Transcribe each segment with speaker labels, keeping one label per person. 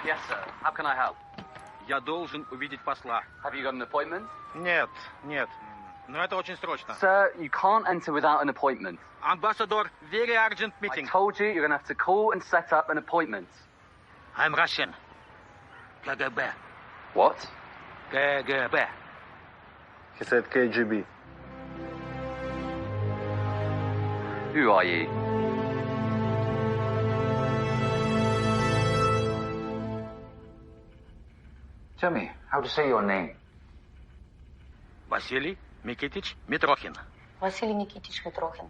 Speaker 1: Yes, sir. How can I help?
Speaker 2: Я должен увидеть посла.
Speaker 1: Have you got an appointment?
Speaker 2: Нет. Но это очень срочно.
Speaker 1: Sir, you can't enter without an appointment.
Speaker 2: Ambassador, very urgent
Speaker 1: I
Speaker 2: meeting.
Speaker 1: told you you're going to have to call and set up an appointment.
Speaker 2: I'm Russian. KGB.
Speaker 1: What?
Speaker 2: KGB.
Speaker 3: He said KGB.
Speaker 1: Who are you?
Speaker 4: Tell me, how to say your name?
Speaker 2: Василий Никитич Митрохин.
Speaker 5: Василий Никитич Митрохин.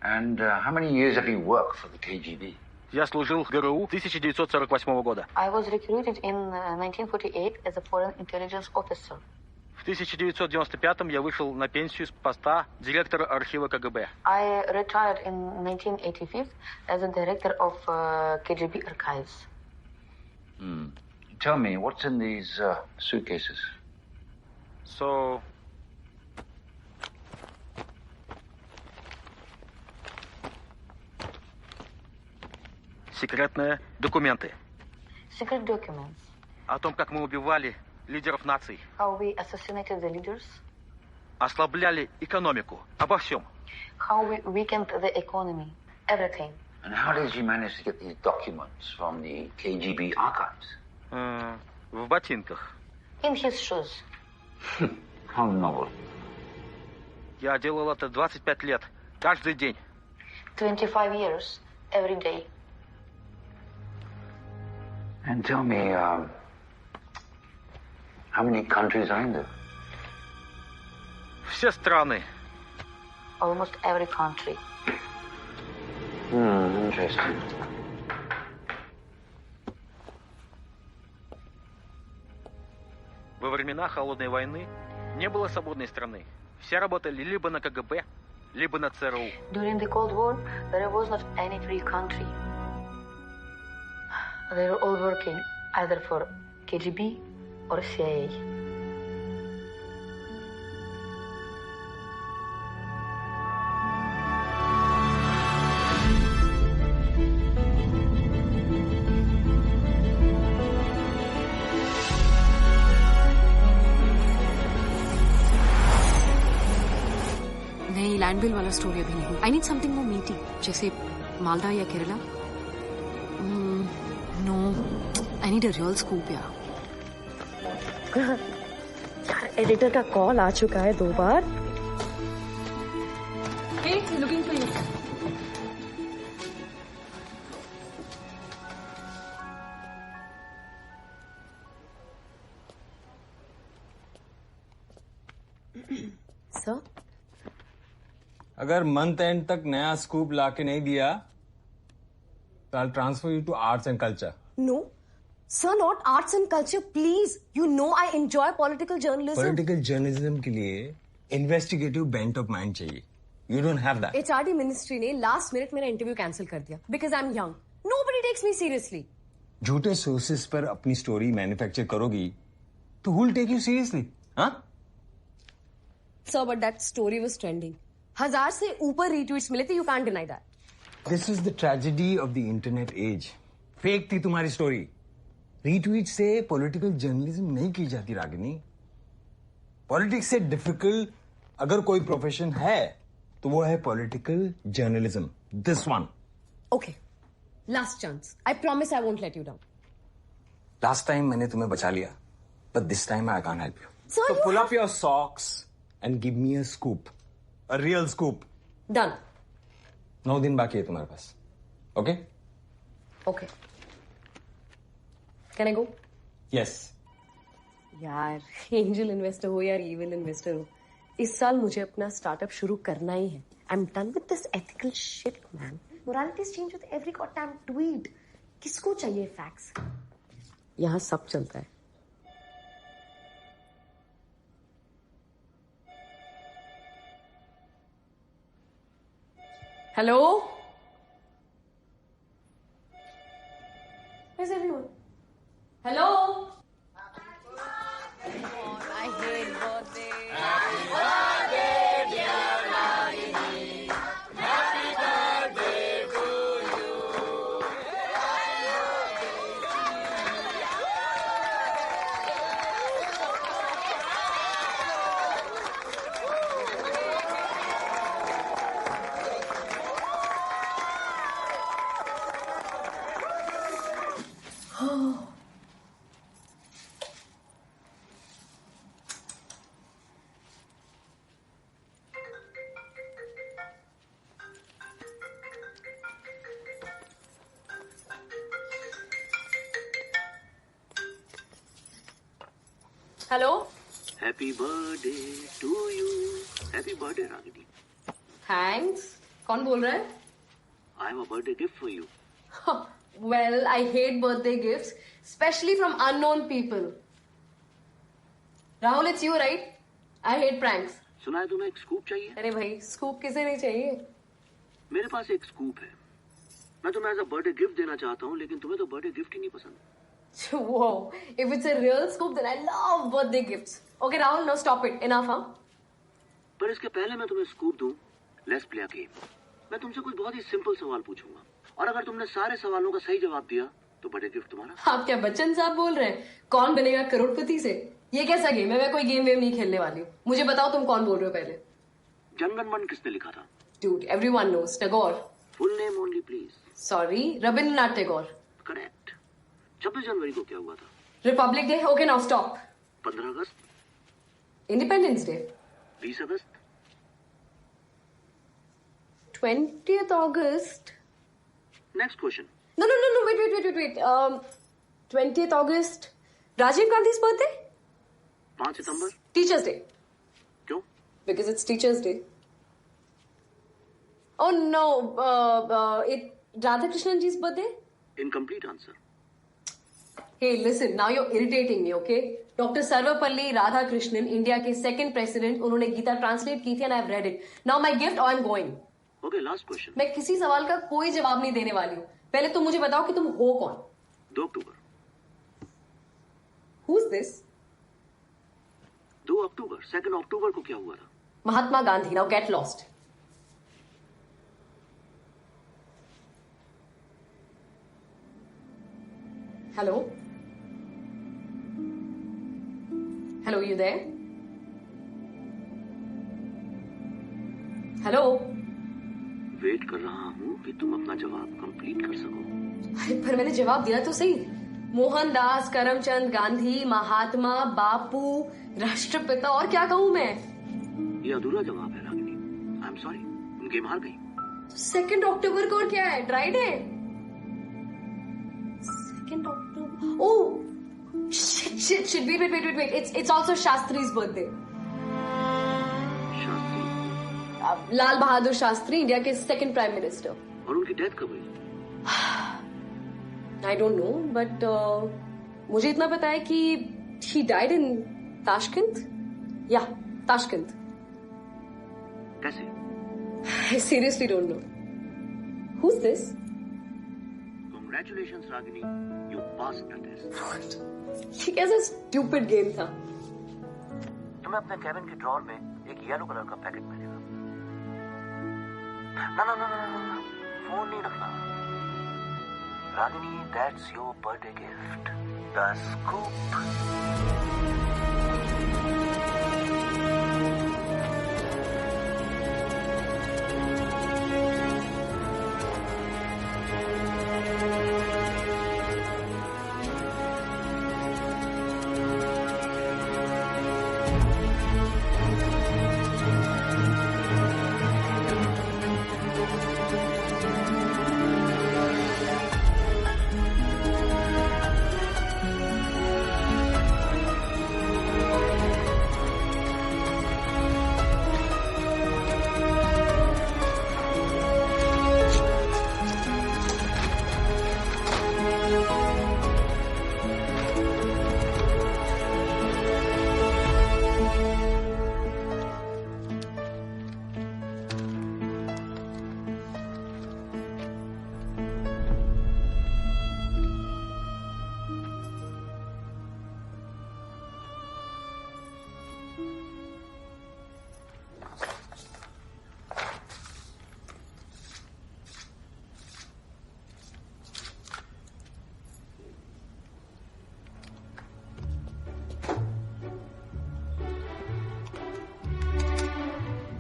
Speaker 4: And how many years have you worked for the KGB?
Speaker 2: Я служил в ГРУ 1948 года.
Speaker 5: I was recruited in 1948 as a foreign intelligence officer.
Speaker 2: В 1995 я вышел на пенсию с поста директора архива КГБ.
Speaker 5: I retired in 1985 as a director of KGB archives.
Speaker 4: Tell me, what's in these suitcases?
Speaker 2: So... Секретные документы.
Speaker 5: Secret documents.
Speaker 2: О том, как мы убивали лидеров наций.
Speaker 5: How we assassinated the leaders.
Speaker 2: Ослабляли экономику. Обо всем.
Speaker 5: How we weakened the economy. Everything.
Speaker 4: And how did you manage to get these documents from the KGB archives?
Speaker 2: В ботинках.
Speaker 5: In his shoes.
Speaker 4: How novel.
Speaker 2: Я делал это 25 лет. Каждый день.
Speaker 5: 25 years. Every day.
Speaker 4: And tell me, how many countries are in there?
Speaker 2: Все страны.
Speaker 5: Almost every country.
Speaker 4: Interesting.
Speaker 2: Во времена Холодной войны не было свободной страны. Все работали либо на КГБ, либо на ЦРУ.
Speaker 5: During the Cold War, there was not any free country. They were all working either for KGB or CIA.
Speaker 6: नहीं, land bill वाला story अभी नहीं. I need something more मीटी, जैसे मालदा या Kerala. No, I need a real scoop यार.
Speaker 7: Editor का call आ चुका है 2 बार.
Speaker 6: Hey, looking for you.
Speaker 7: Sir,
Speaker 8: अगर मंथ एंड तक नया स्कूप लाके नहीं दिया तो I'll transfer you to arts and culture.
Speaker 7: no, sir, not arts and culture, please. You know I enjoy political journalism.
Speaker 8: Political journalism के लिए investigative bent of mind चाहिए. You don't have that.
Speaker 7: HRD ministry ने last minute मेरा interview cancel कर दिया because I'm young. Nobody takes me seriously.
Speaker 8: झूठे sources पर अपनी स्टोरी मैन्युफैक्चर करोगी तो who'll take you seriously? हाँ?
Speaker 7: Sir, but that story was trending. 1000 से ऊपर retweets मिले थे. You can't deny that.
Speaker 8: This is the tragedy of the internet age. Fake थी तुम्हारी स्टोरी. रीट्वीट से पॉलिटिकल जर्नलिज्म नहीं की जाती रागिनी. पॉलिटिक्स से डिफिकल्ट अगर कोई प्रोफेशन है तो वो है political journalism. This one.
Speaker 7: Okay, last chance. I promise I won't let you down.
Speaker 8: Last time मैंने तुम्हें बचा लिया, but this time I can't help you.
Speaker 7: Sir,
Speaker 8: So
Speaker 7: you
Speaker 8: pull
Speaker 7: have-
Speaker 8: up your socks and give me a scoop, a real scoop.
Speaker 7: Done.
Speaker 8: 9 दिन बाकी है तुम्हारे पास. Okay?
Speaker 7: Okay. Can I go?
Speaker 8: Yes.
Speaker 7: यार, angel investor हो या evil investor हो, इस साल मुझे अपना स्टार्टअप शुरू करना ही है. I'm done with this ethical shit, man. Moralities change with every goddamn tweet. किसको चाहिए facts? यहाँ सब चलता है. Hello? Where's everyone? Hello? I hate birthdays. Hello.
Speaker 9: Happy birthday to you. Happy birthday Ragini.
Speaker 7: Thanks. कौन बोल रहा है?
Speaker 9: I have a birthday gift for you.
Speaker 7: Well, I hate birthday gifts, especially from unknown people. Rahul, it's you, right? I hate pranks.
Speaker 9: सुना है तुम्हें एक scoop चाहिए?
Speaker 7: अरे भाई, स्कूप किसे नहीं चाहिए?
Speaker 9: मेरे पास एक स्कूप है. मैं तुम्हें एज अ बर्थडे गिफ्ट देना चाहता हूँ, लेकिन तुम्हें तो बर्थडे गिफ्ट ही नहीं पसंद.
Speaker 7: Whoa, if it's a real scoop, then I love birthday gifts. Okay, Rahul, now stop it. Enough, huh?
Speaker 9: पर इसके पहले मैं तुम्हें स्कूप दूं, लेट्स प्ले अ गेम. मैं तुमसे कुछ बहुत ही सिंपल सवाल पूछूंगा, और अगर तुमने सारे सवालों का सही जवाब दिया तो बर्थडे गिफ्ट तुम्हारा.
Speaker 7: आप क्या बच्चन साहब बोल रहे हैं? कौन बनेगा करोड़पति से? ये कैसा गेम है? मैं कोई गेम वेम नहीं खेलने वाली हूँ. मुझे बताओ तुम कौन बोल रहे हो पहले.
Speaker 9: जनगण मन किसने लिखा था?
Speaker 7: Dude, everyone knows. Tagore.
Speaker 9: Full name only please.
Speaker 7: Sorry, Rabindranath Tagore.
Speaker 9: Correct. 26 जनवरी को क्या हुआ था?
Speaker 7: Republic Day. Okay, now stop.
Speaker 9: 15 अगस्त.
Speaker 7: Independence Day.
Speaker 9: 20 अगस्त.
Speaker 7: 20th August.
Speaker 9: Next question.
Speaker 7: No. Wait. 20th August. Rajiv Gandhi's birthday?
Speaker 9: 5 सितंबर.
Speaker 7: Teachers Day.
Speaker 9: क्यों?
Speaker 7: Because it's Teachers Day. Oh no. It Radhakrishnan ji's birthday?
Speaker 9: Incomplete answer.
Speaker 7: Hey, listen. Now you're irritating me, okay? Dr. Sarvapalli Radhakrishnan, India के second president, उन्होंने Gita translate की थी and I've read it. Now my gift or I'm going.
Speaker 9: Okay, last question.
Speaker 7: मैं किसी सवाल का कोई जवाब नहीं देने वाली हूँ. पहले तुम मुझे बताओ कि तुम हो कौन.
Speaker 9: 2 अक्टूबर.
Speaker 7: Who's this?
Speaker 9: 2 अक्टूबर. 2 अक्टूबर को क्या हुआ था?
Speaker 7: Mahatma Gandhi. Now get lost. Hello? Hello, you there? Hello?
Speaker 9: Wait कर रहा हूँ कि तुम अपना जवाब कंप्लीट कर सको.
Speaker 7: अरे पर मैंने जवाब दिया तो सही. मोहनदास करमचंद गांधी, महात्मा, बापू, राष्ट्रपिता, और क्या कहूँ मैं?
Speaker 9: ये अधूरा जवाब है रागिनी. आई एम सॉरी, तुम गेम हार गई.
Speaker 7: 2 अक्टूबर को और क्या है? Dry day. 2 October. Oh, shit. Wait. It's also Shastri's birthday.
Speaker 9: Shastri.
Speaker 7: Lal Bahadur Shastri, India के सेकंड प्राइम मिनिस्टर.
Speaker 9: और उनकी डेथ कब हुई?
Speaker 7: I don't know, but मुझे इतना पता है कि he died in Tashkent. Yeah, Tashkent.
Speaker 9: कैसे?
Speaker 7: I seriously don't know. Who's this?
Speaker 9: Congratulations Ragini, you passed the test.
Speaker 7: ये कैसा stupid game था?
Speaker 9: तुम्हें अपने कैबिन के ड्रॉर में एक येलो कलर का पैकेट मिलेगा. ना, फोन नहीं रखना. Ragini, that's your birthday gift. The scoop.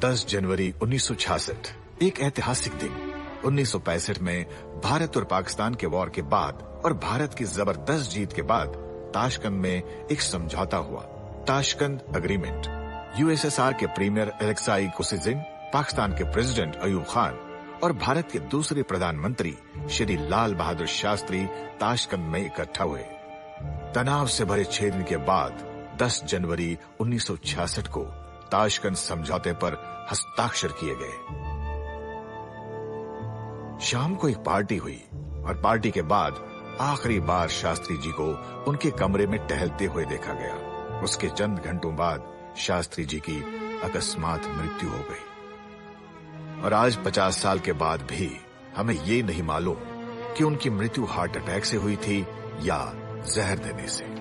Speaker 10: दस जनवरी 1966, एक ऐतिहासिक दिन. 1965 में भारत और पाकिस्तान के वॉर के बाद और भारत की जबरदस्त जीत के बाद ताशकंद में एक समझौता हुआ, ताशकंद एग्रीमेंट। यूएसएसआर के प्रीमियर अलेक्साई कोसिजिन, पाकिस्तान के प्रेसिडेंट अयूब खान और भारत के दूसरे प्रधानमंत्री श्री लाल बहादुर शास्त्री ताशकंद में इकट्ठा हुए। तनाव से भरे 6 दिन के बाद 10 जनवरी 1966 को ताशकंद समझौते पर हस्ताक्षर किए गए। शाम को एक पार्टी हुई और पार्टी के बाद आखिरी बार शास्त्री जी को उनके कमरे में टहलते हुए देखा गया। उसके चंद घंटों बाद शास्त्री जी की अकस्मात मृत्यु हो गई और आज 50 साल के बाद भी हमें ये नहीं मालूम कि उनकी मृत्यु हार्ट अटैक से हुई थी या जहर देने से।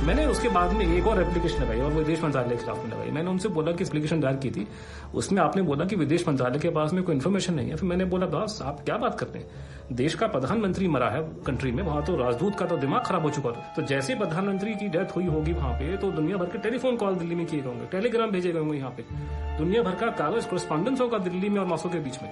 Speaker 11: मैंने उसके बाद में एक और एप्लीकेशन लगाई और विदेश मंत्रालय के खिलाफ में लगाई। मैंने उनसे बोला कि एप्लीकेशन दायर की थी, उसमें आपने बोला कि विदेश मंत्रालय के पास में कोई इन्फॉर्मेशन नहीं है। फिर मैंने बोला बॉस आप क्या बात करते हैं, देश का प्रधानमंत्री मरा है कंट्री में, वहां तो राजदूत का तो दिमाग खराब हो चुका था। तो जैसे प्रधानमंत्री की डेथ हुई होगी वहां पे तो दुनिया भर के टेलीफोन कॉल दिल्ली में किए गए होंगे, टेलीग्राम भेजे गए होंगे, यहाँ पे दुनिया भर का कागज कोरेस्पॉन्डेंस होगा दिल्ली में और मॉस्को के बीच में।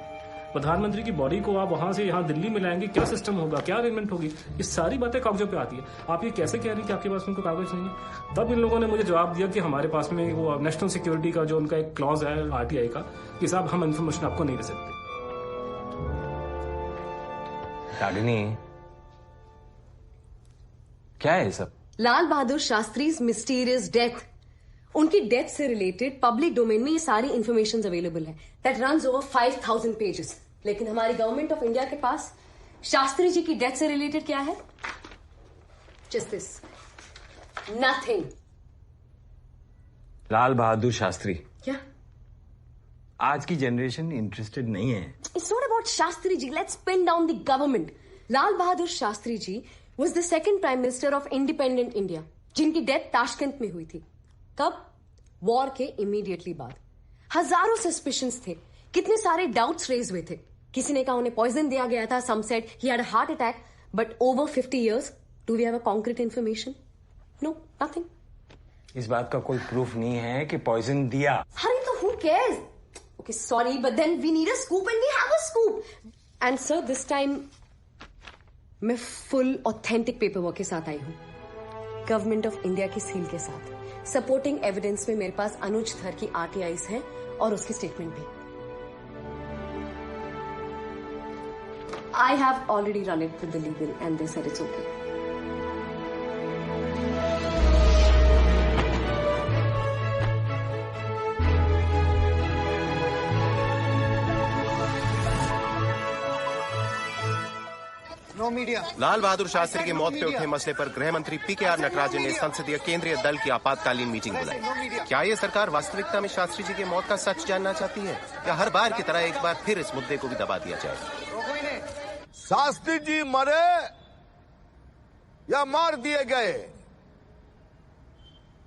Speaker 11: प्रधानमंत्री की बॉडी को आप वहां से यहाँ दिल्ली में लाएंगे, क्या सिस्टम होगा, क्या अरेंजमेंट होगी, ये सारी बातें कागजों पे आती है। आप ये कैसे कह रही हैं कि आपके पास में कोई कागज नहीं है? तब इन लोगों ने मुझे जवाब दिया कि हमारे पास में वो नेशनल सिक्योरिटी का जो उनका एक क्लॉज है आरटीआई का, कि साहब हम इन्फॉर्मेशन आपको नहीं दे सकते।
Speaker 8: रागिनी क्या है सब?
Speaker 7: लाल बहादुर शास्त्री मिस्टीरियस डेथ, उनकी डेथ से रिलेटेड पब्लिक डोमेन में ये सारी इंफॉर्मेशन अवेलेबल है दैट रन्स ओवर 5000 पेजेस। लेकिन हमारी गवर्नमेंट ऑफ इंडिया के पास शास्त्री जी की डेथ से रिलेटेड क्या है? Just this, nothing.
Speaker 8: Lal Bahadur Shastri
Speaker 7: क्या
Speaker 8: आज की जनरेशन इंटरेस्टेड नहीं है?
Speaker 7: It's not about Shastri ji, let's pin down the government. Lal Bahadur Shastri ji was the second prime minister of independent India, जिनकी डेथ ताशकंद में हुई थी। कब? वॉर के इमीडिएटली बाद। हजारों सस्पिशंस थे, कितने सारे डाउट्स रेज हुए थे। किसी ने कहा उन्हें पॉइजन दिया गया था, some said he had a heart attack, but over 50 years, do we have a concrete information? No, nothing.
Speaker 8: इस बात का कोई प्रूफ नहीं है कि पॉइजन दिया।
Speaker 7: अरे तो who cares? Okay, sorry, but then we need a scoop and we have a scoop. And sir, this time मैं फुल ऑथेंटिक पेपर वर्क के साथ आई हूँ, गवर्नमेंट ऑफ इंडिया की सील के साथ। सपोर्टिंग एविडेंस में मेरे पास अनुज धर की आरटीआईज है और उसकी स्टेटमेंट भी। I have already run it with the legal and they said it's okay.
Speaker 12: लाल बहादुर शास्त्री की मौत पे उठे मसले पर गृह मंत्री पीकेआर नटराजन ने संसदीय केंद्रीय दल की आपातकालीन मीटिंग बुलाई। क्या ये सरकार वास्तविकता में शास्त्री जी की मौत का सच जानना चाहती है या हर बार की तरह एक बार फिर इस मुद्दे को भी दबा दिया जाएगा?
Speaker 13: शास्त्री जी मरे या मार दिए गए,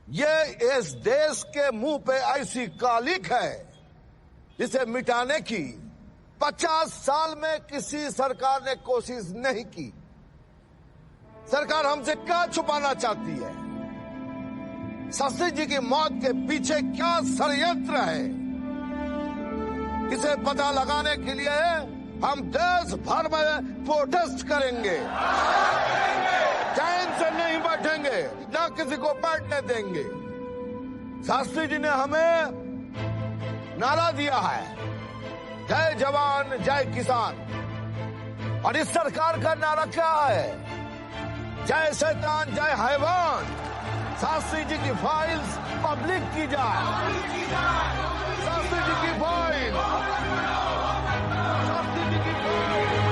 Speaker 13: ये इस देश के मुंह पे ऐसी कालिक है जिसे मिटाने की 50 साल में किसी सरकार ने कोशिश नहीं की। सरकार हमसे क्या छुपाना चाहती है? शास्त्री जी की मौत के पीछे क्या षड्यंत्र है, इसे पता लगाने के लिए हम देश भर में प्रोटेस्ट करेंगे। चैन से नहीं बैठेंगे, ना किसी को बैठने देंगे। शास्त्री जी ने हमें नारा दिया है, जय जवान जय किसान, और इस सरकार का नारा क्या है? जय शैतान जय हैवान। शास्त्री जी की फाइल्स पब्लिक की जाए, शास्त्री जी की फाइल, शास्त्री जी की फाइल।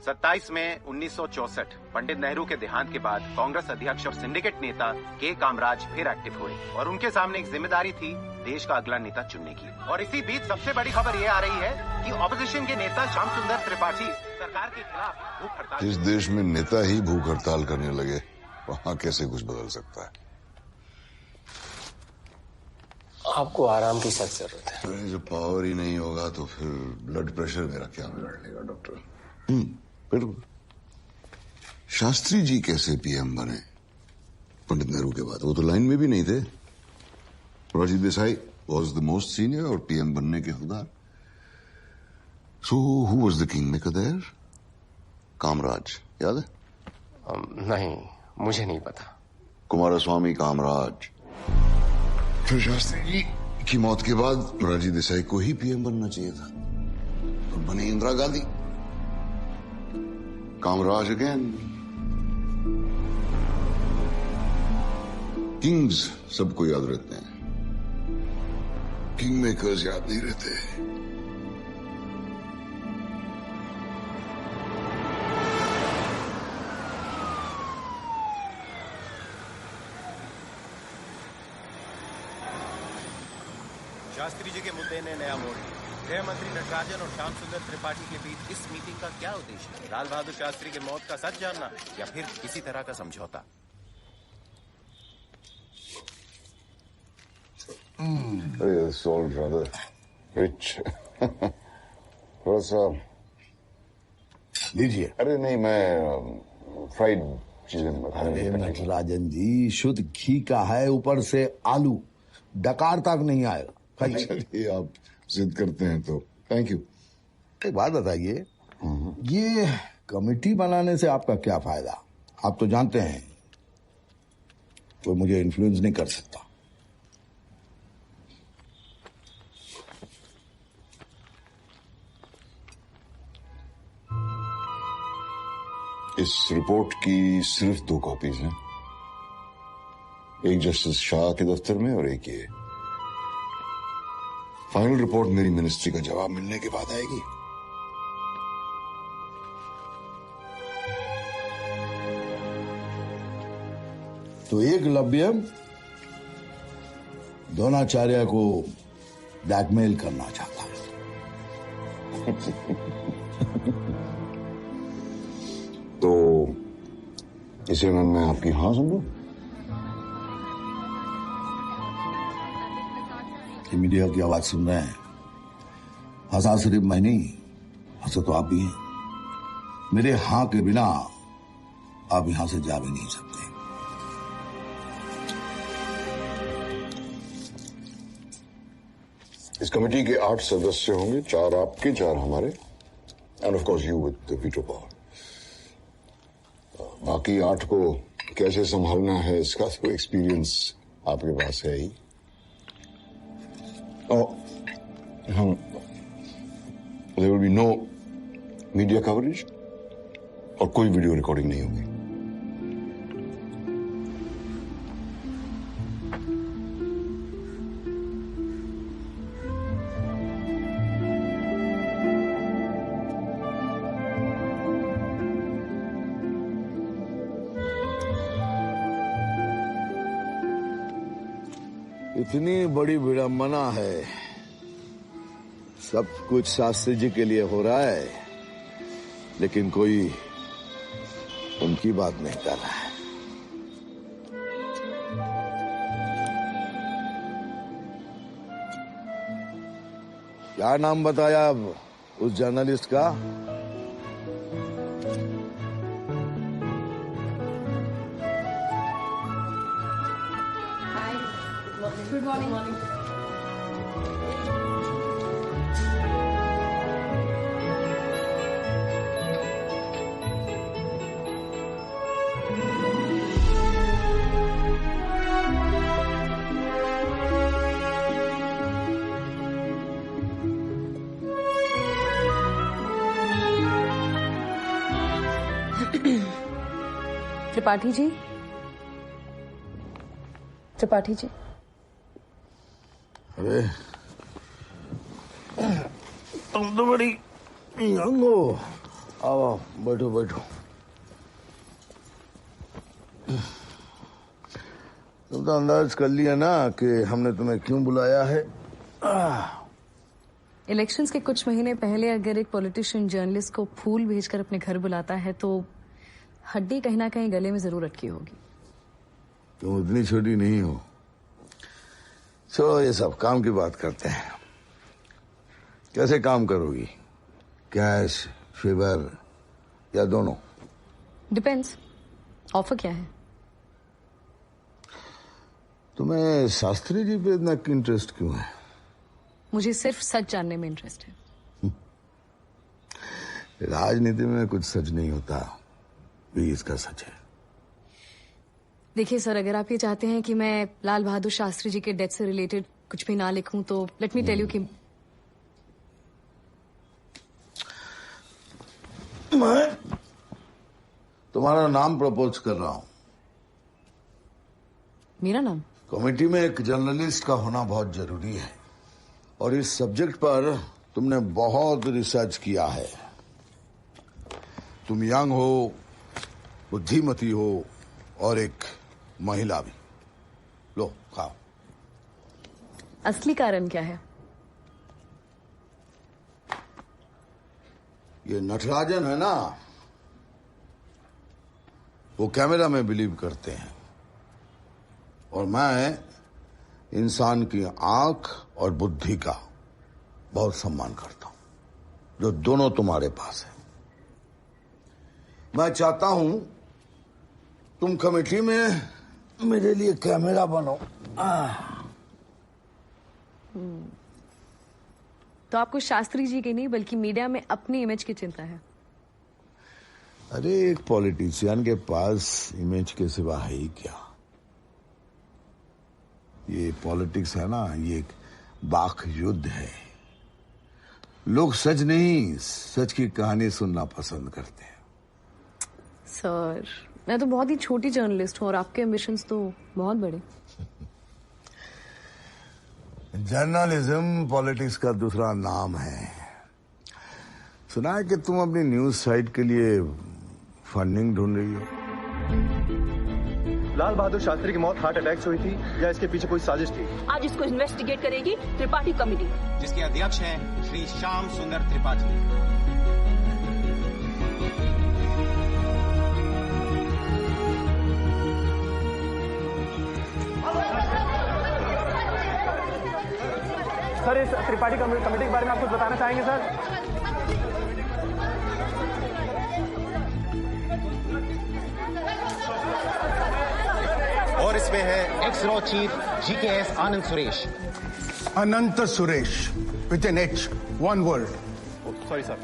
Speaker 12: 27 मई 1964 पंडित नेहरू के देहांत के बाद कांग्रेस अध्यक्ष और सिंडिकेट नेता के कामराज फिर एक्टिव हुए और उनके सामने एक जिम्मेदारी थी देश का अगला नेता चुनने की। और इसी बीच सबसे बड़ी खबर ये आ रही है कि ऑपोजिशन के नेता श्याम सुंदर त्रिपाठी सरकार के खिलाफ भूख हड़ताल।
Speaker 14: इस देश में नेता ही भूख हड़ताल करने लगे वहां कैसे कुछ बदल सकता है?
Speaker 15: आपको आराम की सख्त जरूरत है।
Speaker 14: अरे जब पावर ही नहीं होगा तो फिर ब्लड प्रेशर मेरा क्या बिगाड़ लेगा डॉक्टर? बिल्कुल। शास्त्री जी कैसे पीएम बने पंडित नेहरू के बाद? वो तो लाइन में भी नहीं थे। Morarji Desai was the most senior और पीएम बनने के हकदार। So who was the king maker there? Kamaraj, याद है?
Speaker 15: नहीं, मुझे नहीं पता।
Speaker 14: कुमारस्वामी कामराज। फिर शास्त्री जी की मौत के बाद मोरारजी देसाई को ही पीएम बनना चाहिए था और बनी इंदिरा गांधी। कामराज अगेन। किंग्स सबको याद रहते हैं, किंग मेकर्स याद नहीं रहते।
Speaker 12: शास्त्री जी के मुद्दे ने नया मोड़ लिया। गृह मंत्री नटराजन और श्याम सुंदर त्रिपाठी के बीच इस मीटिंग का क्या उद्देश्य है? लाल बहादुर शास्त्री की मौत का सच जानना या फिर किसी तरह का समझौता?
Speaker 14: It's all rather rich. थोड़ा सा लीजिए। अरे नहीं, मैं फ्राइड चीजें
Speaker 13: अरे नटराजन जी, शुद्ध घी का है, ऊपर से आलू, डकार तक नहीं आएगा।
Speaker 14: चलिए, आप जिद करते हैं तो थैंक यू।
Speaker 13: एक बात बताइए, ये कमेटी बनाने से आपका क्या फायदा? आप तो जानते हैं कोई मुझे इन्फ्लुएंस नहीं कर सकता।
Speaker 14: इस रिपोर्ट की सिर्फ 2 कॉपीज हैं, एक जस्टिस शाह के दफ्तर में और एक ये। फाइनल रिपोर्ट मेरी मिनिस्ट्री का जवाब मिलने के बाद आएगी।
Speaker 13: तो एकलव्य द्रोणाचार्य को ब्लैकमेल करना चाहता है।
Speaker 14: तो इसे मैं आपकी हाँ समझूं?
Speaker 13: मीडिया की आवाज सुन रहे हैं। हंसा सिर्फ मैं नहीं, हंसे तो आप भी हैं। मेरे हाँ के बिना आप यहां से जा भी नहीं सकते।
Speaker 14: इस कमेटी के 8 सदस्य होंगे, 4 आपके, 4 हमारे, end of course you with the veto power. बाकी 8 को कैसे संभालना है इसका तो एक्सपीरियंस आपके पास है ही। हम there will be no media coverage और कोई वीडियो रिकॉर्डिंग नहीं होगी।
Speaker 13: इतनी बड़ी विडंबना है, सब कुछ शास्त्री जी के लिए हो रहा है, लेकिन कोई उनकी बात नहीं कर रहा है। क्या नाम बताया अब उस जर्नलिस्ट का?
Speaker 6: Good morning. त्रिपाठी जी, त्रिपाठी जी।
Speaker 13: अरे तुम तो बड़ी यंग हो। आओ बैठो बैठो। तुम तो अंदाज कर लिया ना कि हमने तुम्हें क्यों बुलाया है।
Speaker 6: इलेक्शंस के कुछ महीने पहले अगर एक पॉलिटिशियन जर्नलिस्ट को फूल भेजकर अपने घर बुलाता है तो हड्डी कहीं ना कहीं गले में जरूर अटकी होगी।
Speaker 14: तुम उतनी छोटी नहीं हो। चलो ये सब काम की बात करते हैं। कैसे काम करोगी? कैश, फेवर या दोनों?
Speaker 6: डिपेंड्स। ऑफर क्या है?
Speaker 14: तुम्हें शास्त्री जी पे इतना इंटरेस्ट क्यों है?
Speaker 6: मुझे सिर्फ सच जानने में इंटरेस्ट है।
Speaker 14: राजनीति में कुछ सच नहीं होता, भी इसका सच है।
Speaker 6: देखिए सर, अगर आप ये चाहते हैं कि मैं लाल बहादुर शास्त्री जी के डेथ से रिलेटेड कुछ भी ना लिखूं तो लेट मी टेल यू कि
Speaker 14: मैं तुम्हारा नाम प्रपोज कर रहा हूं।
Speaker 6: मेरा नाम?
Speaker 14: कमेटी में एक जर्नलिस्ट का होना बहुत जरूरी है और इस सब्जेक्ट पर तुमने बहुत रिसर्च किया है। तुम यंग हो, बुद्धिमती हो और एक महिला भी। लो खाओ।
Speaker 6: असली कारण क्या है?
Speaker 14: ये नटराजन है ना, वो कैमरा में बिलीव करते हैं और मैं इंसान की आंख और बुद्धि का बहुत सम्मान करता हूं, जो दोनों तुम्हारे पास है। मैं चाहता हूं तुम कमेटी में मेरे लिए कैमरा बनो।
Speaker 6: तो आपको शास्त्री जी की नहीं बल्कि मीडिया में अपनी इमेज की चिंता है?
Speaker 14: अरे एक पॉलिटिशियन के पास इमेज के सिवा है ही क्या? ये पॉलिटिक्स है ना, ये एक बाख युद्ध है। लोग सच नहीं, सच की कहानी सुनना पसंद करते हैं।
Speaker 6: सर, मैं तो बहुत ही छोटी जर्नलिस्ट हूँ और आपके एम्बिशंस तो बहुत बड़े।
Speaker 14: जर्नलिज्म पॉलिटिक्स का दूसरा नाम है। सुना है कि तुम अपनी न्यूज साइट के लिए फंडिंग ढूंढ रही हो।
Speaker 3: लाल बहादुर शास्त्री की मौत हार्ट अटैक से हुई थी या इसके पीछे कोई साजिश थी?
Speaker 16: आज इसको इन्वेस्टिगेट करेगी त्रिपाठी कमेटी,
Speaker 12: जिसके अध्यक्ष हैं श्री श्याम सुंदर त्रिपाठी।
Speaker 3: सर, इस त्रिपाठी कमेटी के बारे में आप कुछ बताना चाहेंगे सर?
Speaker 12: और इसमें है एक्स रॉ chief GKS Anand Suresh.
Speaker 17: Anant Suresh with an H, one word.
Speaker 3: Sorry sir.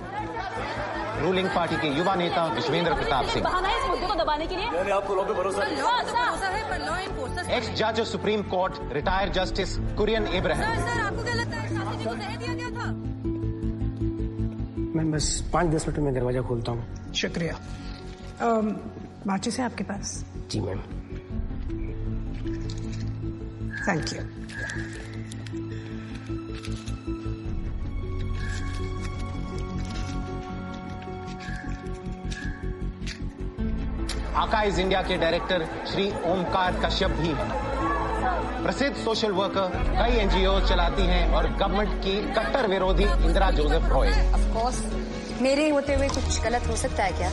Speaker 12: Ruling party के युवा नेता विश्वेंद्र प्रताप सिंह।
Speaker 16: बहाना है इस मुद्दे को दबाने के लिए।
Speaker 3: मैंने आपको लॉ पे भरोसा नहीं।
Speaker 12: एक्स जज of supreme court retired justice Kurian Ibrahim.
Speaker 16: Sir, आपको क्या लगता है शास्त्री जी को जहर दिया गया था?
Speaker 18: मैं बस 5-10 मिनट में दरवाजा खोलता हूँ।
Speaker 19: शुक्रिया। माचिस है आपके पास?
Speaker 18: जी ma'am.
Speaker 19: Thank you.
Speaker 12: Archives India के डायरेक्टर श्री ओमकार कश्यप भी हैं। प्रसिद्ध सोशल वर्कर, कई NGO चलाती हैं और गवर्नमेंट की कट्टर विरोधी इंदिरा जोसेफ रॉय।
Speaker 20: ऑफ कोर्स, मेरे होते हुए कुछ गलत हो सकता है क्या?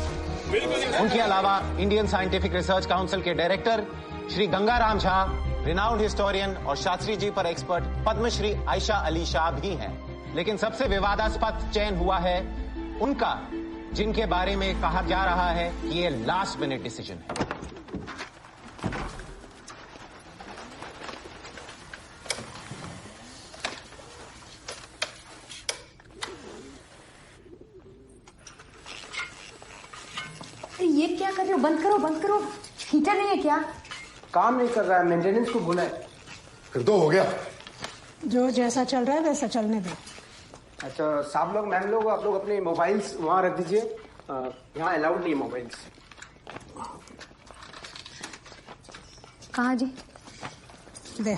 Speaker 12: उनके अलावा इंडियन साइंटिफिक रिसर्च काउंसिल के director Shri Gangaram Jha, renowned historian और शास्त्री जी पर एक्सपर्ट पद्मश्री आयशा अली शाह भी हैं। लेकिन सबसे विवादास्पद चयन हुआ है उनका, जिनके बारे में कहा जा रहा है कि ये लास्ट मिनट डिसीजन है।
Speaker 20: ये क्या कर रहे हो? बंद करो, बंद करो। हीटर नहीं है क्या?
Speaker 18: काम नहीं कर रहा है, मेंटेनेंस को बोला है।
Speaker 14: फिर तो हो गया।
Speaker 19: जो जैसा चल रहा है वैसा चलने दो।
Speaker 18: अच्छा साहब लोग, मैम लोग, आप लोग अपने मोबाइल्स वहां रख दीजिए। यहाँ अलाउड नहीं है मोबाइल्स।
Speaker 20: कहाँ जी?
Speaker 19: दे।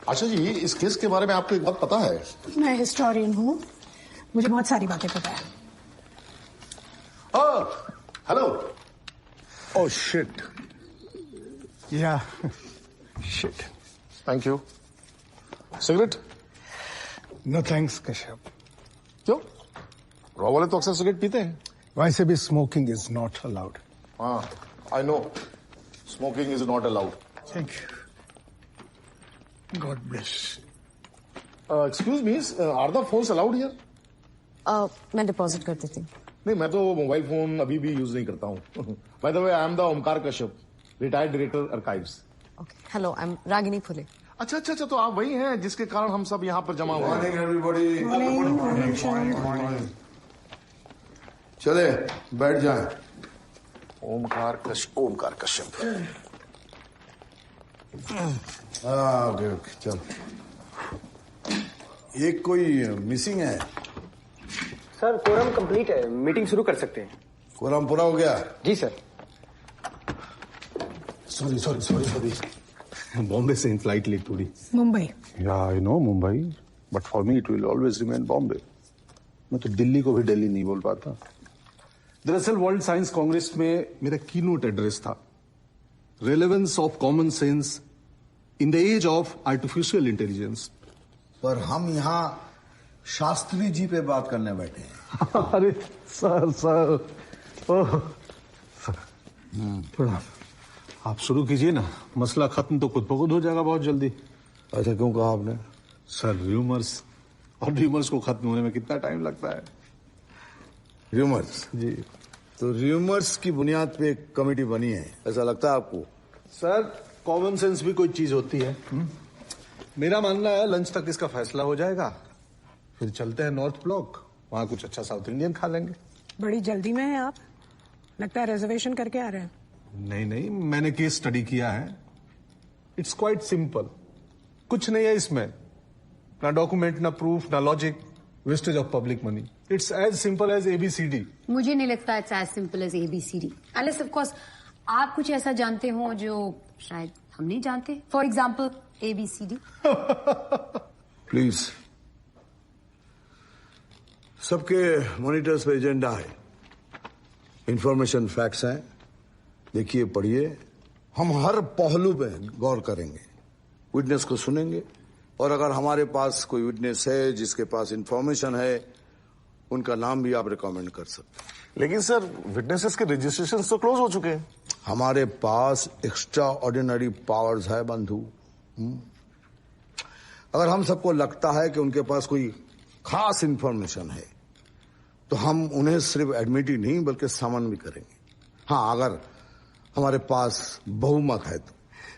Speaker 21: आशा जी, इस केस के बारे में आपको एक बात पता है?
Speaker 19: मैं हिस्टोरियन हूँ, मुझे बहुत सारी बातें पता है।
Speaker 21: Hello.
Speaker 17: Oh shit. Yeah shit.
Speaker 21: Thank you. Cigarette?
Speaker 17: No thanks Kashyap.
Speaker 21: क्यों? रॉ वाले तो अक्सर सिगरेट पीते हैं।
Speaker 17: वैसे भी स्मोकिंग इज नॉट अलाउड।
Speaker 21: हाँ, I know, smoking is not allowed.
Speaker 17: Thank you, God bless.
Speaker 21: Excuse me, are the phones allowed here?
Speaker 7: मैं डिपॉजिट कर देती हूँ।
Speaker 21: नहीं, मैं तो मोबाइल फोन अभी भी यूज नहीं करता हूँ। By the way, I am the Omkar Kashyap, retired director archives.
Speaker 7: Okay, hello, I am Ragini Phule.
Speaker 21: अच्छा, तो आप वही हैं जिसके कारण हम सब यहाँ पर जमा हुए हैं।
Speaker 14: चले, बैठ जाएं।
Speaker 21: ओमकार कश्यप।
Speaker 14: ओके, चल। एक कोई मिसिंग है?
Speaker 18: सर, कोरम कंप्लीट है, मीटिंग शुरू कर सकते हैं।
Speaker 14: कोरम पूरा हो गया?
Speaker 18: जी सर।
Speaker 21: सॉरी। बॉम्बे से फ्लाइट लेट थोड़ी।
Speaker 19: मुंबई।
Speaker 21: या I know Mumbai, but for me it will always remain Bombay. मैं तो दिल्ली को भी दिल्ली नहीं बोल पाता। दरअसल वर्ल्ड साइंस कांग्रेस में मेरा कीनोट एड्रेस था, relevance of common sense in the age of artificial intelligence.
Speaker 14: पर हम यहाँ शास्त्री जी पे बात करने बैठे हैं।
Speaker 21: अरे सर, प्रणाम। आप शुरू कीजिए ना, मसला खत्म तो खुद ब खुद हो जाएगा बहुत जल्दी।
Speaker 14: ऐसा क्यों कहा आपने?
Speaker 21: सर, र्यूमर्स को खत्म होने में कितना टाइम लगता है?
Speaker 14: र्यूमर्स?
Speaker 21: जी।
Speaker 14: तो र्यूमर्स की बुनियाद पे एक कमेटी बनी है, ऐसा लगता है आपको?
Speaker 21: सर, कॉमन सेंस भी कोई चीज होती है। मेरा मानना है लंच तक इसका फैसला हो जाएगा, फिर चलते हैं नॉर्थ ब्लॉक, वहां कुछ अच्छा साउथ इंडियन खा लेंगे।
Speaker 19: बड़ी जल्दी में है आप, लगता है रिजर्वेशन करके आ रहे हैं।
Speaker 21: नहीं, मैंने केस स्टडी किया है। इट्स क्वाइट सिंपल, कुछ नहीं है इसमें, ना डॉक्यूमेंट, ना प्रूफ, ना logic, wastage of public money. It's as simple as ABCD।
Speaker 20: मुझे नहीं लगता it's as simple as ABCD, unless of course आप कुछ ऐसा जानते हो जो शायद हम नहीं जानते। For example ABCD।
Speaker 14: प्लीज, सबके मॉनिटर्स पे एजेंडा है, इंफॉर्मेशन फैक्ट्स हैं, देखिए, पढ़िए। हम हर पहलू पे गौर करेंगे, विटनेस को सुनेंगे, और अगर हमारे पास कोई विटनेस है जिसके पास इंफॉर्मेशन है, उनका नाम भी आप रिकमेंड कर सकते हैं।
Speaker 21: लेकिन सर, विटनेसेस के रजिस्ट्रेशन तो क्लोज हो चुके हैं।
Speaker 14: हमारे पास एक्स्ट्रा ऑर्डिनरी पावर्स है बंधु। अगर हम सबको लगता है कि उनके पास कोई खास इंफॉर्मेशन है, तो हम उन्हें सिर्फ एडमिट ही नहीं बल्कि समन भी करेंगे। हाँ, अगर हमारे पास बहुमत है तो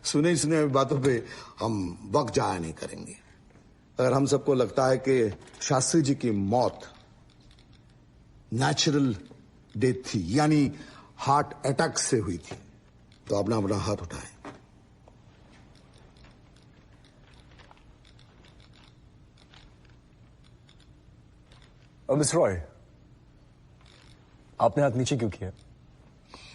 Speaker 14: सुने बातों पे हम वक्त जाया नहीं करेंगे। अगर हम सबको लगता है कि शास्त्री जी की मौत नेचुरल डेथ थी, यानी हार्ट अटैक से हुई थी, तो आपने अपना हाथ उठाए।
Speaker 3: मिस रॉय, आपने हाथ नीचे क्यों किया?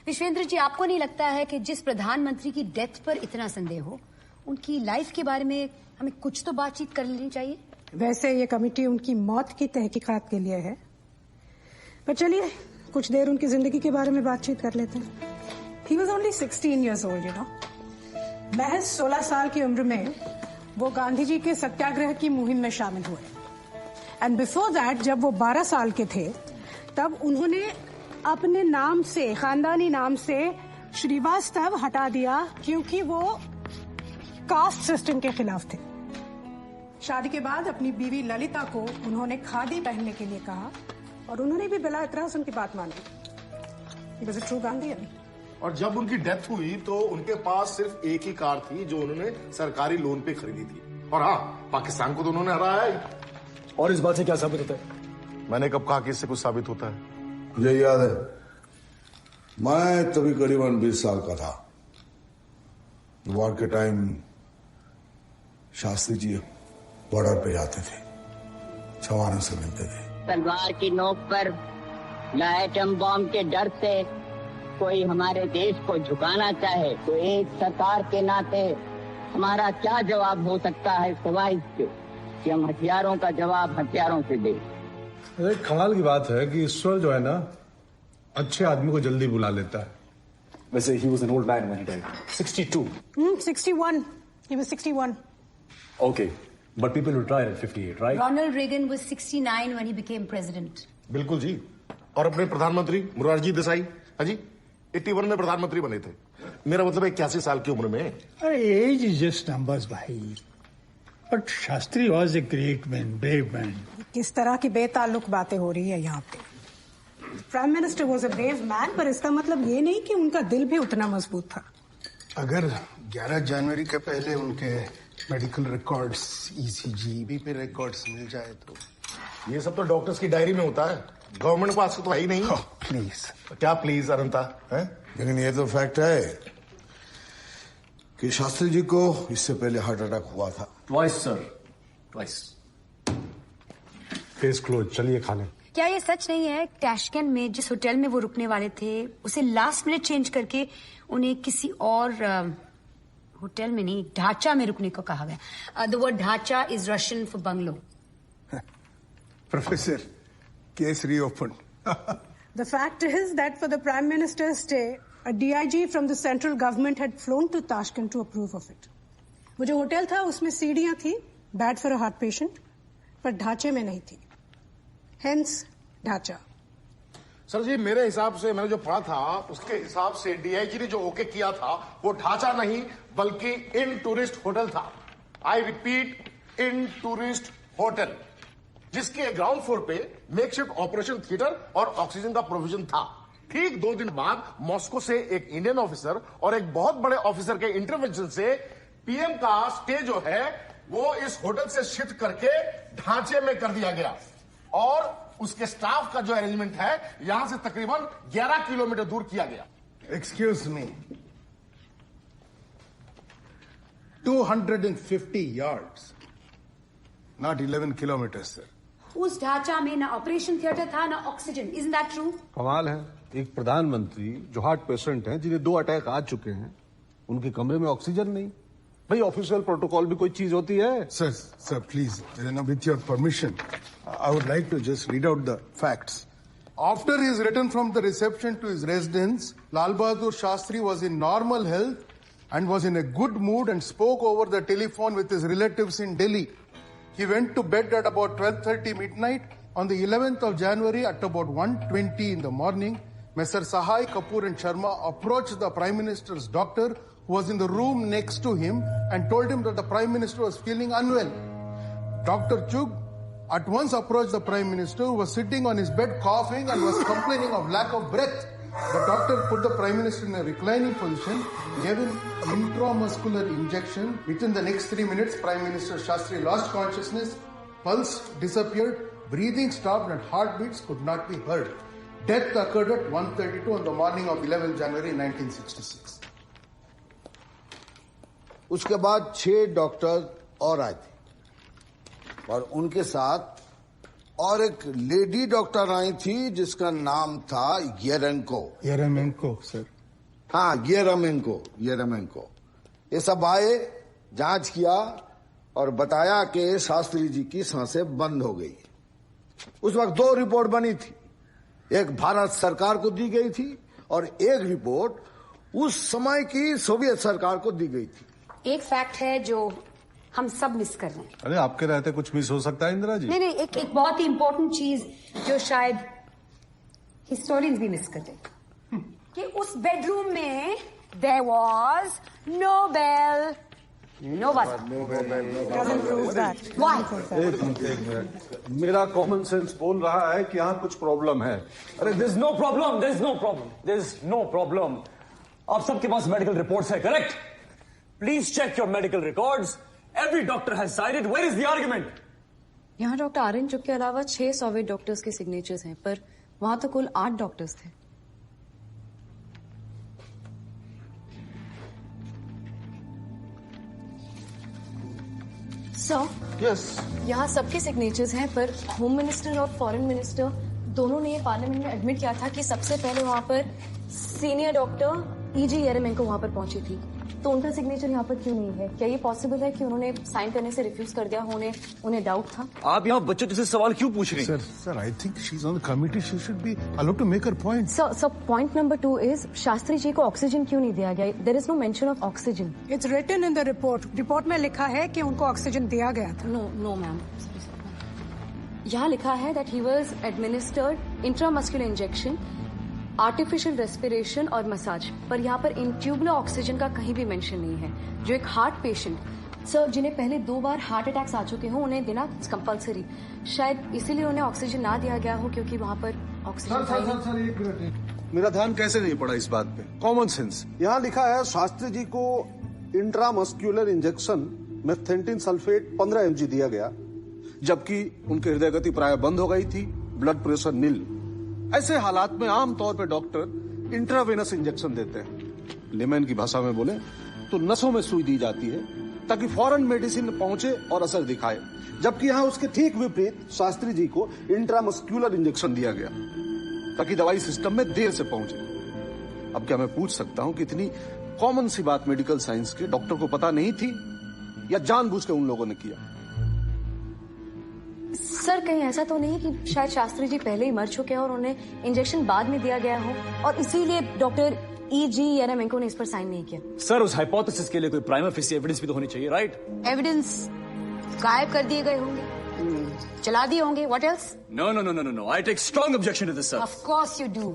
Speaker 20: विश्वेंद्र जी, आपको नहीं लगता है कि जिस प्रधानमंत्री की डेथ पर इतना संदेह हो, उनकी लाइफ के बारे में हमें कुछ तो बातचीत कर लेनी चाहिए?
Speaker 19: वैसे ये कमेटी उनकी मौत की तहकीकात के लिए है, पर चलिए कुछ देर उनकी जिंदगी के बारे में बातचीत कर लेते हैं। He was only 16 years old, you know. महज 16 साल की उम्र में वो गांधी जी के सत्याग्रह की मुहिम में शामिल हुए। एंड बिफोर दैट, जब वो 12 साल के थे, तब उन्होंने अपने नाम से, खानदानी नाम से श्रीवास्तव हटा दिया, क्योंकि वो कास्ट सिस्टम के खिलाफ थे। शादी के बाद अपनी बीवी ललिता को उन्होंने खादी पहनने के लिए कहा, और उन्होंने भी बिला इतराज उनकी बात मानी। He was a true Gandhian.
Speaker 21: और जब उनकी डेथ हुई तो उनके पास सिर्फ एक ही कार थी जो उन्होंने सरकारी लोन पे खरीदी थी, और हाँ, पाकिस्तान को तो उन्होंने हराया ही।
Speaker 3: और इस बात से क्या साबित होता है?
Speaker 21: मैंने कब कहा कि इससे कुछ साबित होता है?
Speaker 14: मुझे याद है, मैं तभी करीबन 20 साल का था। वॉर के टाइम शास्त्री जी बॉर्डर पे जाते थे, जवानों से मिलते थे।
Speaker 1: तलवार की नोक पर या एटम बॉम्ब के डर से कोई हमारे देश को झुकाना चाहे, तो एक सरकार के नाते हमारा क्या जवाब हो सकता है, सिवाय इसके कि हम हथियारों का जवाब हथियारों से दें।
Speaker 21: एक कमाल की बात है कि ईश्वर जो है ना, अच्छे आदमी को जल्दी बुला लेता है।
Speaker 3: वैसे he was an old man when he died. 62.
Speaker 19: 61. He was 61.
Speaker 3: Okay, but people retired at 58, right?
Speaker 20: Ronald Reagan was 69 when he became president.
Speaker 4: बिल्कुल जी। और अपने प्रधानमंत्री मोरारजी देसाई, हाँ जी, 81 में प्रधानमंत्री बने थे। मेरा मतलब 81 साल की उम्र में।
Speaker 17: अरे एज इज जस्ट नंबर्स भाई, but Shastri was a great man, brave man.
Speaker 19: किस तरह की बेताल्लुक बातें हो रही है यहाँ पे। Prime minister was a brave man, पर इसका मतलब ये नहीं कि उनका दिल भी उतना मजबूत था।
Speaker 17: अगर 11 जनवरी के पहले उनके medical records, ECG, BP records मिल जाए तो।
Speaker 4: ये सब तो डॉक्टर्स की डायरी में होता है, गवर्नमेंट के पास तो है ही नहीं।
Speaker 17: प्लीज।
Speaker 4: क्या प्लीज अनंता है?
Speaker 14: लेकिन ये तो फैक्ट है कि शास्त्री जी को इससे पहले हार्ट अटैक हुआ था।
Speaker 22: Twice sir, twice.
Speaker 21: Case close, चलिए खाने।
Speaker 20: क्या ये सच नहीं है टैशकन में जिस होटल में वो रुकने वाले थे उसे लास्ट मिनट चेंज करके उन्हें किसी और होटल में नहीं, ढांचा में रुकने को कहा गया? द वर्ड ढांचा is Russian for bungalow.
Speaker 17: Professor, case reopen.
Speaker 19: The fact is that for the Prime Minister's stay, a DIG from the central government had flown to Tashkent to approve of it. वो जो hotel था उसमें सीढ़ियां थी, bad for a heart patient, पर ढांचे में नहीं थी। Hence, ढांचा।
Speaker 4: सर जी, मेरे हिसाब से मैंने जो पढ़ा था उसके हिसाब से डीआईजी ने जो ओके किया था वो ढांचा नहीं बल्कि इन टूरिस्ट होटल था। I repeat, in tourist hotel, जिसके ग्राउंड फ्लोर पे मेकशिफ्ट ऑपरेशन थिएटर और ऑक्सीजन का प्रोविजन था। ठीक 2 दिन बाद मॉस्को से एक इंडियन ऑफिसर और एक बहुत बड़े ऑफिसर के इंटरवेंशन से पीएम का स्टे जो है वो इस होटल से शिफ्ट करके ढांचे में कर दिया गया और उसके स्टाफ का जो अरेंजमेंट है यहां से तकरीबन 11 किलोमीटर दूर किया गया।
Speaker 17: Excuse me, 250 yards, not 11 kilometers, sir.
Speaker 20: उस ढांचा में ना ऑपरेशन थिएटर था ना ऑक्सीजन। Isn't that true?
Speaker 21: कमाल है, एक प्रधानमंत्री जो हार्ट पेशेंट हैं, जिन्हें 2 अटैक आ चुके हैं, उनके कमरे में ऑक्सीजन नहीं। भाई ऑफिशियल प्रोटोकॉल भी कोई चीज होती है?
Speaker 17: Sir, please, with your permission, I would like to just read out the facts. After his return from the reception to his residence, Lal Bahadur Shastri was in normal health and was in a good mood and spoke over the telephone with his relatives in Delhi. He went to bed at about 12:30 midnight. On the 11th of January at about 1:20 in the morning, Messr Sahai, Kapoor and Sharma approached the Prime Minister's doctor who was in the room next to him and told him that the Prime Minister was feeling unwell. Dr. Chugh at once approached the Prime Minister, who was sitting on his bed coughing and was complaining of lack of breath. The doctor put the Prime Minister in a reclining position, gave him intramuscular injection. Within the next 3 minutes, Prime Minister Shastri lost consciousness, pulse disappeared, breathing stopped and heartbeats could not be heard. Death occurred at 1:32 on the morning of 11 January 1966.
Speaker 13: उसके बाद 6 doctor और आए थे और उनके साथ और एक लेडी डॉक्टर आई थी जिसका नाम था येरेमेंको सर। हाँ, येरेमेंको। ये सब आए, जांच किया और बताया कि शास्त्री जी की सांसें बंद हो गई। उस वक्त 2 रिपोर्ट बनी थी, एक भारत सरकार को दी गई थी और एक रिपोर्ट उस समय की सोवियत सरकार को दी गई थी।
Speaker 20: एक फैक्ट है जो हम सब मिस कर रहे हैं।
Speaker 21: अरे आपके रहते कुछ मिस हो सकता है इंदिरा जी?
Speaker 20: नहीं, एक बहुत ही इंपॉर्टेंट चीज जो शायद हिस्टोरियंस भी मिस कर दें कि उस बेडरूम में there was no bell, no
Speaker 21: एक मिनट, मेरा कॉमन सेंस बोल रहा है कि यहाँ कुछ प्रॉब्लम है।
Speaker 22: अरे देयर इज नो प्रॉब्लम। आप सबके पास मेडिकल रिपोर्ट्स है, correct? Please check your medical records. Every doctor has signed it. Where is the argument?
Speaker 6: यहाँ डॉक्टर आर्यन चुग के अलावा 6 सोवियत डॉक्टर्स के सिग्नेचर्स हैं, पर वहां तो कुल 8 डॉक्टर्स थे।
Speaker 4: यस,
Speaker 6: यहाँ सबके सिग्नेचर्स हैं, पर होम मिनिस्टर और फॉरेन मिनिस्टर दोनों ने ये पार्लियामेंट में एडमिट किया था कि सबसे पहले वहां पर सीनियर डॉक्टर E.G. येरेमेंको वहां पर पहुंची थी। तो उनका सिग्नेचर यहाँ पर क्यों नहीं है? क्या ये पॉसिबल है कि उन्होंने साइन करने से रिफ्यूज कर दिया? उन्हें डाउट था?
Speaker 22: आप यहाँ बच्चों जैसे सवाल क्यों पूछ रही हैं?
Speaker 17: Sir, I think she's on the committee. She should be allowed to make her point.
Speaker 6: So point number 2 is Shastri ji को ऑक्सीजन क्यों नहीं दिया गया? There is no mention of oxygen.
Speaker 19: It's written in the report. Report में लिखा है कि उनको ऑक्सीजन दिया गया था।
Speaker 6: No, ma'am. यहाँ लिखा है that he was administered intramuscular injection, artificial respiration और मसाज, पर यहाँ पर इंट्यूबुलर ऑक्सीजन का कहीं भी मेंशन नहीं है। जो एक हार्ट पेशेंट सर जिन्हें पहले 2 बार हार्ट अटैक्स आ चुके हों उन्हें देना कंपलसरी, शायद इसीलिए उन्हें ऑक्सीजन ना दिया गया हो क्योंकि वहाँ पर ऑक्सीजन
Speaker 21: सर एक मिनट, मेरा ध्यान कैसे नहीं पड़ा इस बात पे? Common sense. यहाँ लिखा है शास्त्री जी को इंट्रामस्कुलर इंजेक्शन मेथेंटिन सल्फेट 15 mg दिया गया, जबकि उनकी हृदय गति प्राय बंद हो गई थी, ब्लड प्रेशर नील। ऐसे हालात में आमतौर पर डॉक्टर इंट्रावेनस इंजेक्शन देते हैं। लेमैन की भाषा में बोले तो नसों में सुई दी जाती है ताकि फौरन मेडिसिन पहुंचे और असर दिखाए, जबकि यहाँ उसके ठीक विपरीत शास्त्री जी को इंट्रामस्कुलर इंजेक्शन दिया गया ताकि दवाई सिस्टम में देर से पहुंचे। अब क्या मैं पूछ सकता हूं कि इतनी कॉमन सी बात मेडिकल साइंस के डॉक्टर को पता नहीं थी या जानबूझ के उन लोगों ने किया?
Speaker 6: सर कहीं ऐसा तो नहीं कि शायद शास्त्री जी पहले ही मर चुके हैं और उन्हें इंजेक्शन बाद में दिया गया हो और इसीलिए डॉक्टर E.G. येरेमेंको ने इस पर साइन नहीं किया?
Speaker 22: सर उस हाइपोथेसिस के लिए कोई प्राइमा फेसी एविडेंस भी तो होनी चाहिए, राइट?
Speaker 20: एविडेंस गायब कर दिए गए होंगे, चला दिए होंगे, what else?
Speaker 22: No no no no no, I take strong objection to this sir.
Speaker 20: Of course you do.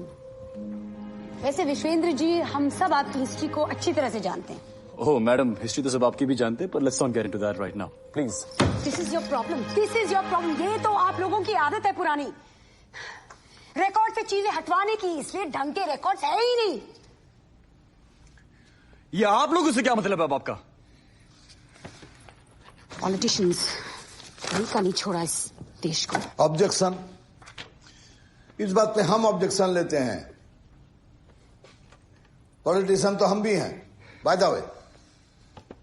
Speaker 20: वैसे विश्वेंद्र जी हम सब आपकी हिस्ट्री को अच्छी तरह से जानते हैं।
Speaker 22: ओह मैडम, हिस्ट्री तो सब आपकी भी जानते हैं, पर let's not get into that right now please.
Speaker 20: This is your problem, this is your problem. ये तो आप लोगों की आदत है पुरानी, रिकॉर्ड से चीजें हटवाने की, इसलिए ढंग के रिकॉर्ड्स है ही नहीं।
Speaker 22: ये आप लोगों से क्या मतलब है अब आपका?
Speaker 20: पॉलिटिशियंस का नहीं छोड़ा इस देश को।
Speaker 13: ऑब्जेक्शन। इस बात पे हम ऑब्जेक्शन लेते हैं। पॉलिटिशियन तो हम भी हैं। बाय द वे,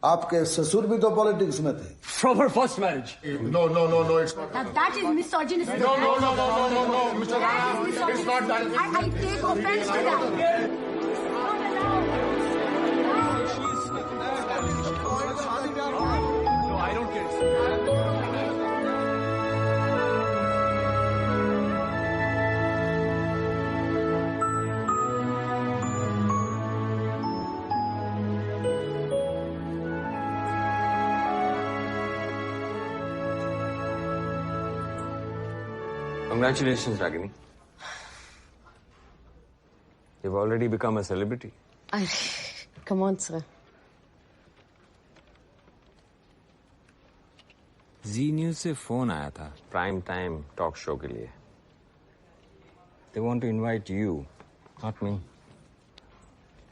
Speaker 13: आपके ससुर भी तो पॉलिटिक्स में थे।
Speaker 22: From her first marriage.
Speaker 4: No, no, no, no, it's not.
Speaker 20: Now that is misogynistic.
Speaker 4: No, no, no, no, no, no, no, Mr.
Speaker 20: That
Speaker 4: Rana,
Speaker 20: is misogynistic.
Speaker 4: it's not that.
Speaker 20: I take offense to that.
Speaker 22: No, I don't care.
Speaker 8: Congratulations, Ragini. You've already become a celebrity.
Speaker 7: Come on, sir.
Speaker 8: Zee News से phone आया था prime time talk show के लिए. They want to invite you, not me.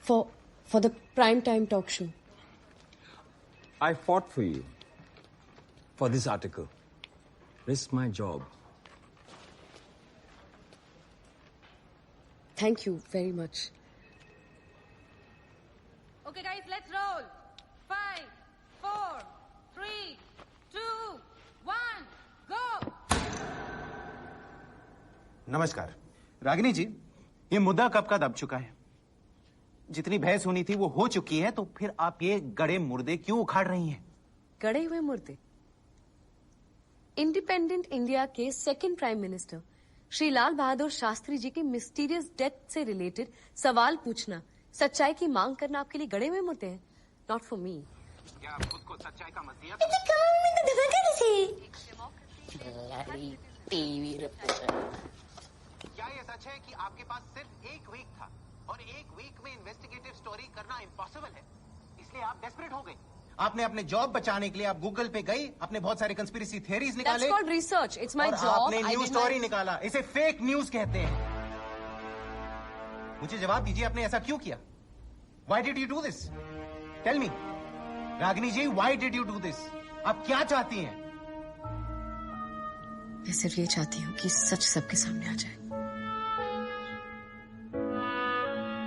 Speaker 7: For the prime time talk show.
Speaker 8: I fought for you for this article. Risked my job.
Speaker 7: Thank you very much.
Speaker 16: Okay, guys, let's roll. 5, 4, 3, 2, 1, go.
Speaker 12: नमस्कार रागिनी जी, ये मुद्दा कब का दब चुका है? जितनी बहस होनी थी वो हो चुकी है, तो फिर आप ये गड़े मुर्दे क्यों उखाड़ रही हैं?
Speaker 7: गड़े हुए मुर्दे? इंडिपेंडेंट इंडिया के second prime minister Shri Lal Bahadur Shastri जी की मिस्टीरियस डेथ से रिलेटेड सवाल पूछना, सच्चाई की मांग करना आपके लिए गड़े हुए मुद्दे हैं? Not for me.
Speaker 12: क्या आप खुद को सच्चाई का मसीहा? क्या ये सच है कि आपके पास सिर्फ 1 वीक था और 1 वीक में इन्वेस्टिगेटिव स्टोरी करना इम्पॉसिबल है, इसलिए आप डेस्परेट हो गए? आपने अपने जॉब बचाने के लिए आप गूगल पे गई, अपने बहुत सारे कंस्पिरेसी थियरीज निकाले.
Speaker 7: That's called research. It's my job.
Speaker 12: आपने न्यूज स्टोरी निकाला, इसे फेक न्यूज कहते हैं. मुझे जवाब दीजिए, आपने ऐसा क्यों किया? Why did you do this? Tell me, Ragini ji, why did you do this? आप क्या चाहती हैं?
Speaker 7: मैं सिर्फ ये चाहती हूँ कि सच सबके सामने आ जाए.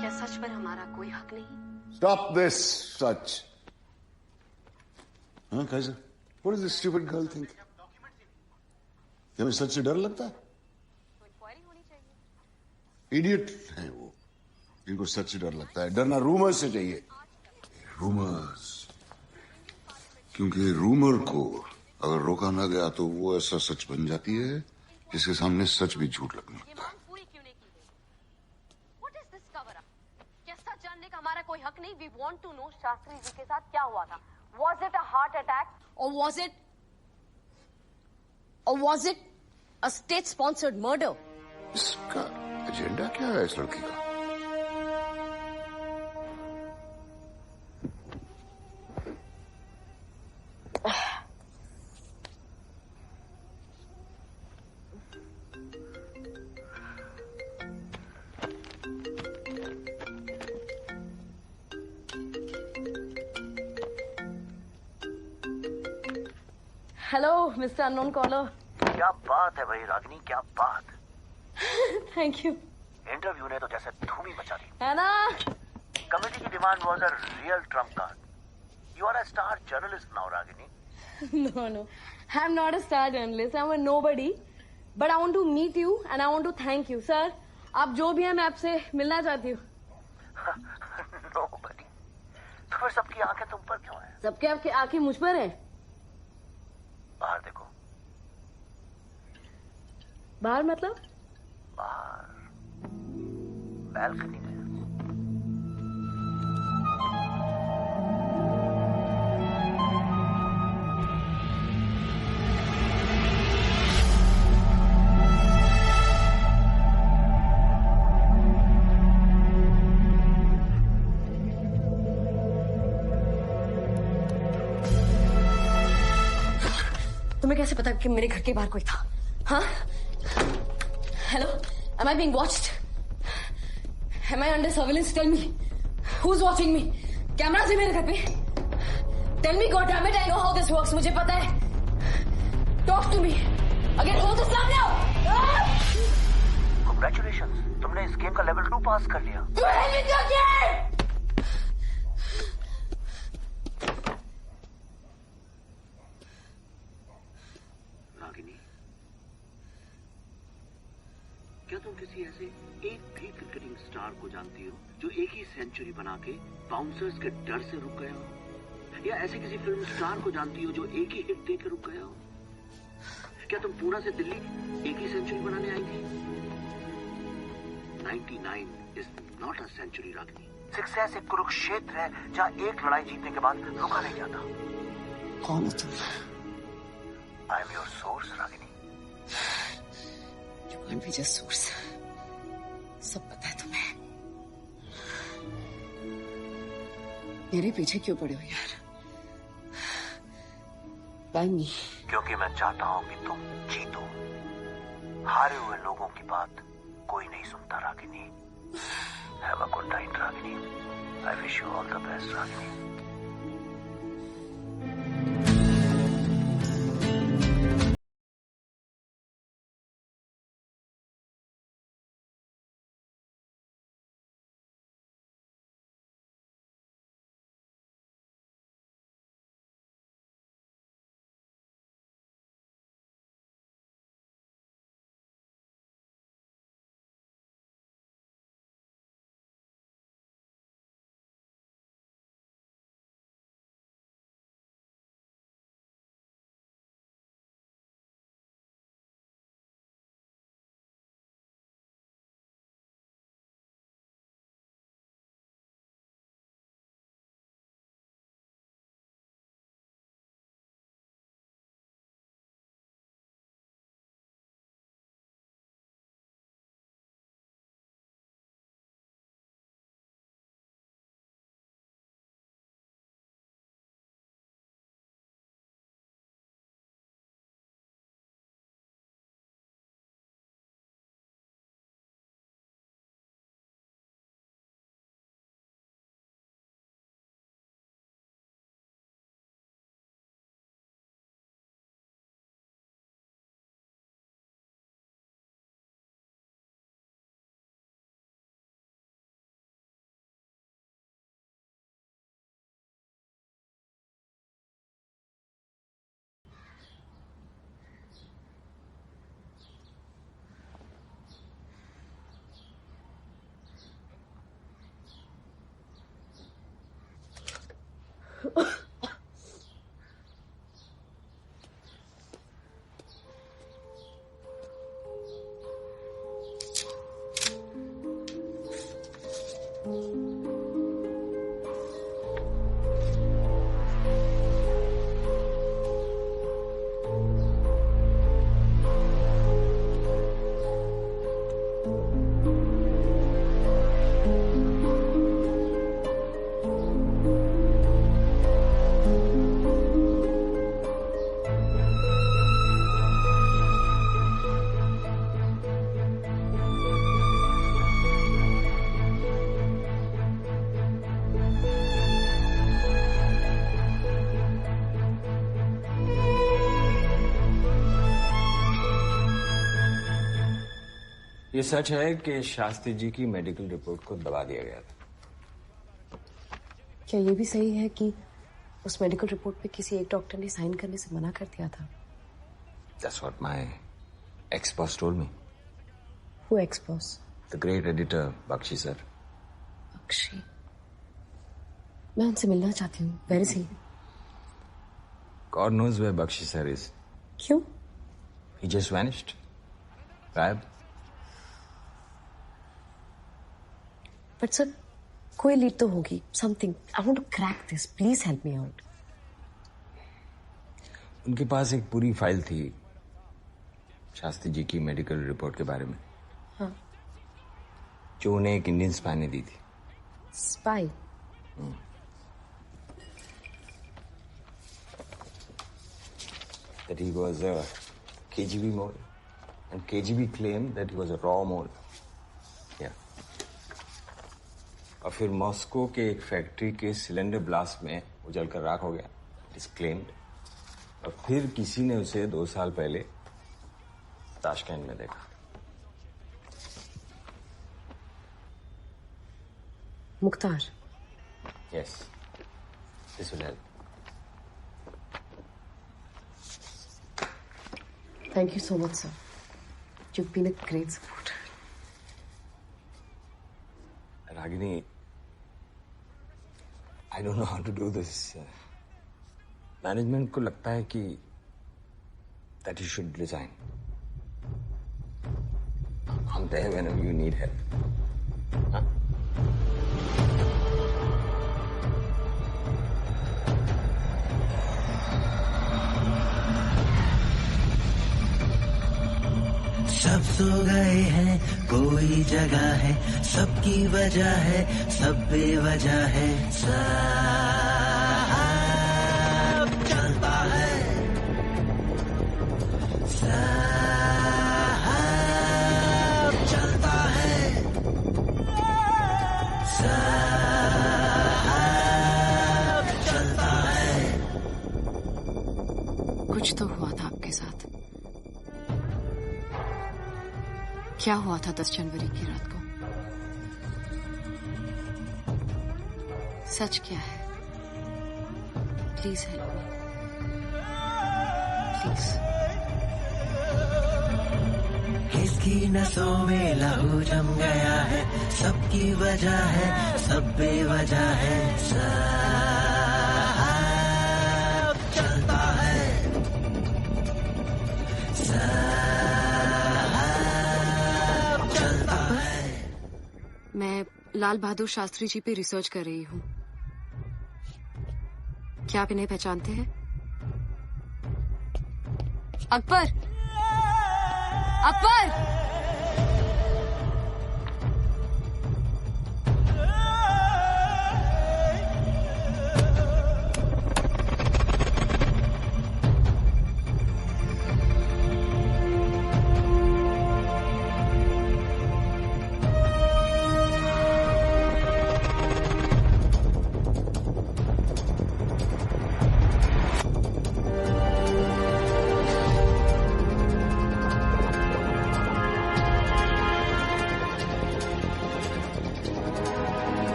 Speaker 7: क्या सच पर हमारा कोई हक नहीं?
Speaker 14: Stop this, such. हाँ कैसे? What does this stupid girl think? क्या हमें सच से डर लगता है? Idiot है वो. इनको सच से डर लगता है. डरना रूमर्स से चाहिए. रूमर्स. क्योंकि रूमर को अगर रोका ना गया तो वो ऐसा सच बन जाती है जिसके सामने सच भी झूठ लगने लगता है.
Speaker 7: क्या सच जानने का हमारा कोई हक नहीं? We want to know Shastri ji के साथ क्या हुआ था. Was it a heart attack or was it A state-sponsored murder.
Speaker 14: इसका एजेंडा क्या है इस लड़की का?
Speaker 7: Hello mister unknown caller.
Speaker 9: क्या बात है भाई रागिनी, क्या बात।
Speaker 7: Thank you.
Speaker 9: इंटरव्यू ने तो जैसे धूम ही मचा दी
Speaker 7: है ना?
Speaker 9: कमेटी की demand was a real trump card. You are a star journalist now Ragini.
Speaker 7: No. I'm not a star journalist. I'm a nobody. But I want to meet you and I want to thank you, sir. आप जो भी हैं मैं आपसे मिलना चाहती हूँ।
Speaker 9: Nobody. तो फिर सबकी आंखें तुम पर क्यों हैं?
Speaker 7: सबके आपकी आंखें मुझ पर हैं।
Speaker 9: बाहर देखो।
Speaker 7: बाहर मतलब?
Speaker 9: बाहर बैल्कनी में।
Speaker 7: तुम्हें कैसे पता कि मेरे घर के बाहर कोई था? हाँ? Hello, am I being watched? Am I under surveillance? Tell me. Who's watching me? Camera है मेरे घर पे? Tell me, goddammit, I know how this works. मुझे पता है. Talk to me. Again, hold this down now.
Speaker 9: Congratulations, तुमने इस game का लेवल 2 पास कर लिया।
Speaker 7: To hell with your game!
Speaker 9: क्या तुम किसी ऐसे एक भी क्रिकेटिंग स्टार को जानती हो जो एक ही सेंचुरी बना के बाउंसर्स के डर से रुक गया हो? या ऐसे किसी फिल्म स्टार को जानती हो जो एक ही हिट देकर रुक गया हो? क्या तुम पुणे से दिल्ली एक ही सेंचुरी बनाने आई थी? 99 is not a century Ragini. Success एक कुरुक्षेत्र है जहाँ एक लड़ाई जीतने के बाद रुका नहीं जाता।
Speaker 7: कौन हो तुम?
Speaker 9: I am your source Ragini.
Speaker 7: You can't be just source. सब पता है तुम्हें। मेरे पीछे क्यों पड़े हो यार? Why me?
Speaker 9: क्योंकि मैं चाहता हूँ कि तुम जीतो। हारे हुए लोगों की बात कोई नहीं सुनता Ragini. Have a good night Ragini. I wish you all the best Ragini.
Speaker 8: ये सच है कि शास्त्री जी की मेडिकल रिपोर्ट को दबा दिया गया था?
Speaker 7: क्या ये भी सही है कि उस मेडिकल रिपोर्ट पे किसी एक डॉक्टर ने साइन करने से मना कर दिया था?
Speaker 8: That's what my ex-boss told me.
Speaker 7: Who ex-boss?
Speaker 8: The great editor, Bakshi sir.
Speaker 7: Bakshi. मैं उनसे मिलना चाहती हूँ. Where is he?
Speaker 8: God knows where Bakshi sir is.
Speaker 7: क्यों?
Speaker 8: He just vanished. गायब.
Speaker 7: But sir, कोई लीड तो होगी. Something. I want to crack this. Please help me out.
Speaker 8: उनके पास एक पूरी फाइल थी शास्त्री जी की मेडिकल रिपोर्ट के बारे में.
Speaker 7: हाँ.
Speaker 8: जो उन्हें एक इंडियन स्पाई ने दी थी.
Speaker 7: Spy?
Speaker 8: That he was a KGB mole, and KGB claimed that he was a raw mole. Yeah. और फिर मॉस्को के एक फैक्ट्री के सिलेंडर ब्लास्ट में वो जलकर राख हो गया. It is claimed. और फिर किसी ने उसे 2 साल पहले ताशकंद में देखा.
Speaker 7: Mukhtar.
Speaker 8: Yes. This will help.
Speaker 7: Thank you so much, sir. You've been a great supporter.
Speaker 8: Ragini, I don't know how to do this. Management को लगता है कि that you should resign. I'm there whenever you need help. Huh?
Speaker 2: सब सो गए हैं, कोई जगह है, सबकी वजह है, सब बेवजह है. सब चलता है, सब चलता है, सब चलता है.
Speaker 7: कुछ तो हुआ था आपके साथ. क्या हुआ था 10 जनवरी की रात को? सच क्या है? Please help me. प्लीज.
Speaker 2: किसकी नसों में लहू जम गया है, सबकी वजह है, सब बेवजह है. सब चलता है,
Speaker 7: मैं लाल बहादुर शास्त्री जी पे रिसर्च कर रही हूँ. क्या आप इन्हें पहचानते हैं? अकबर! अकबर!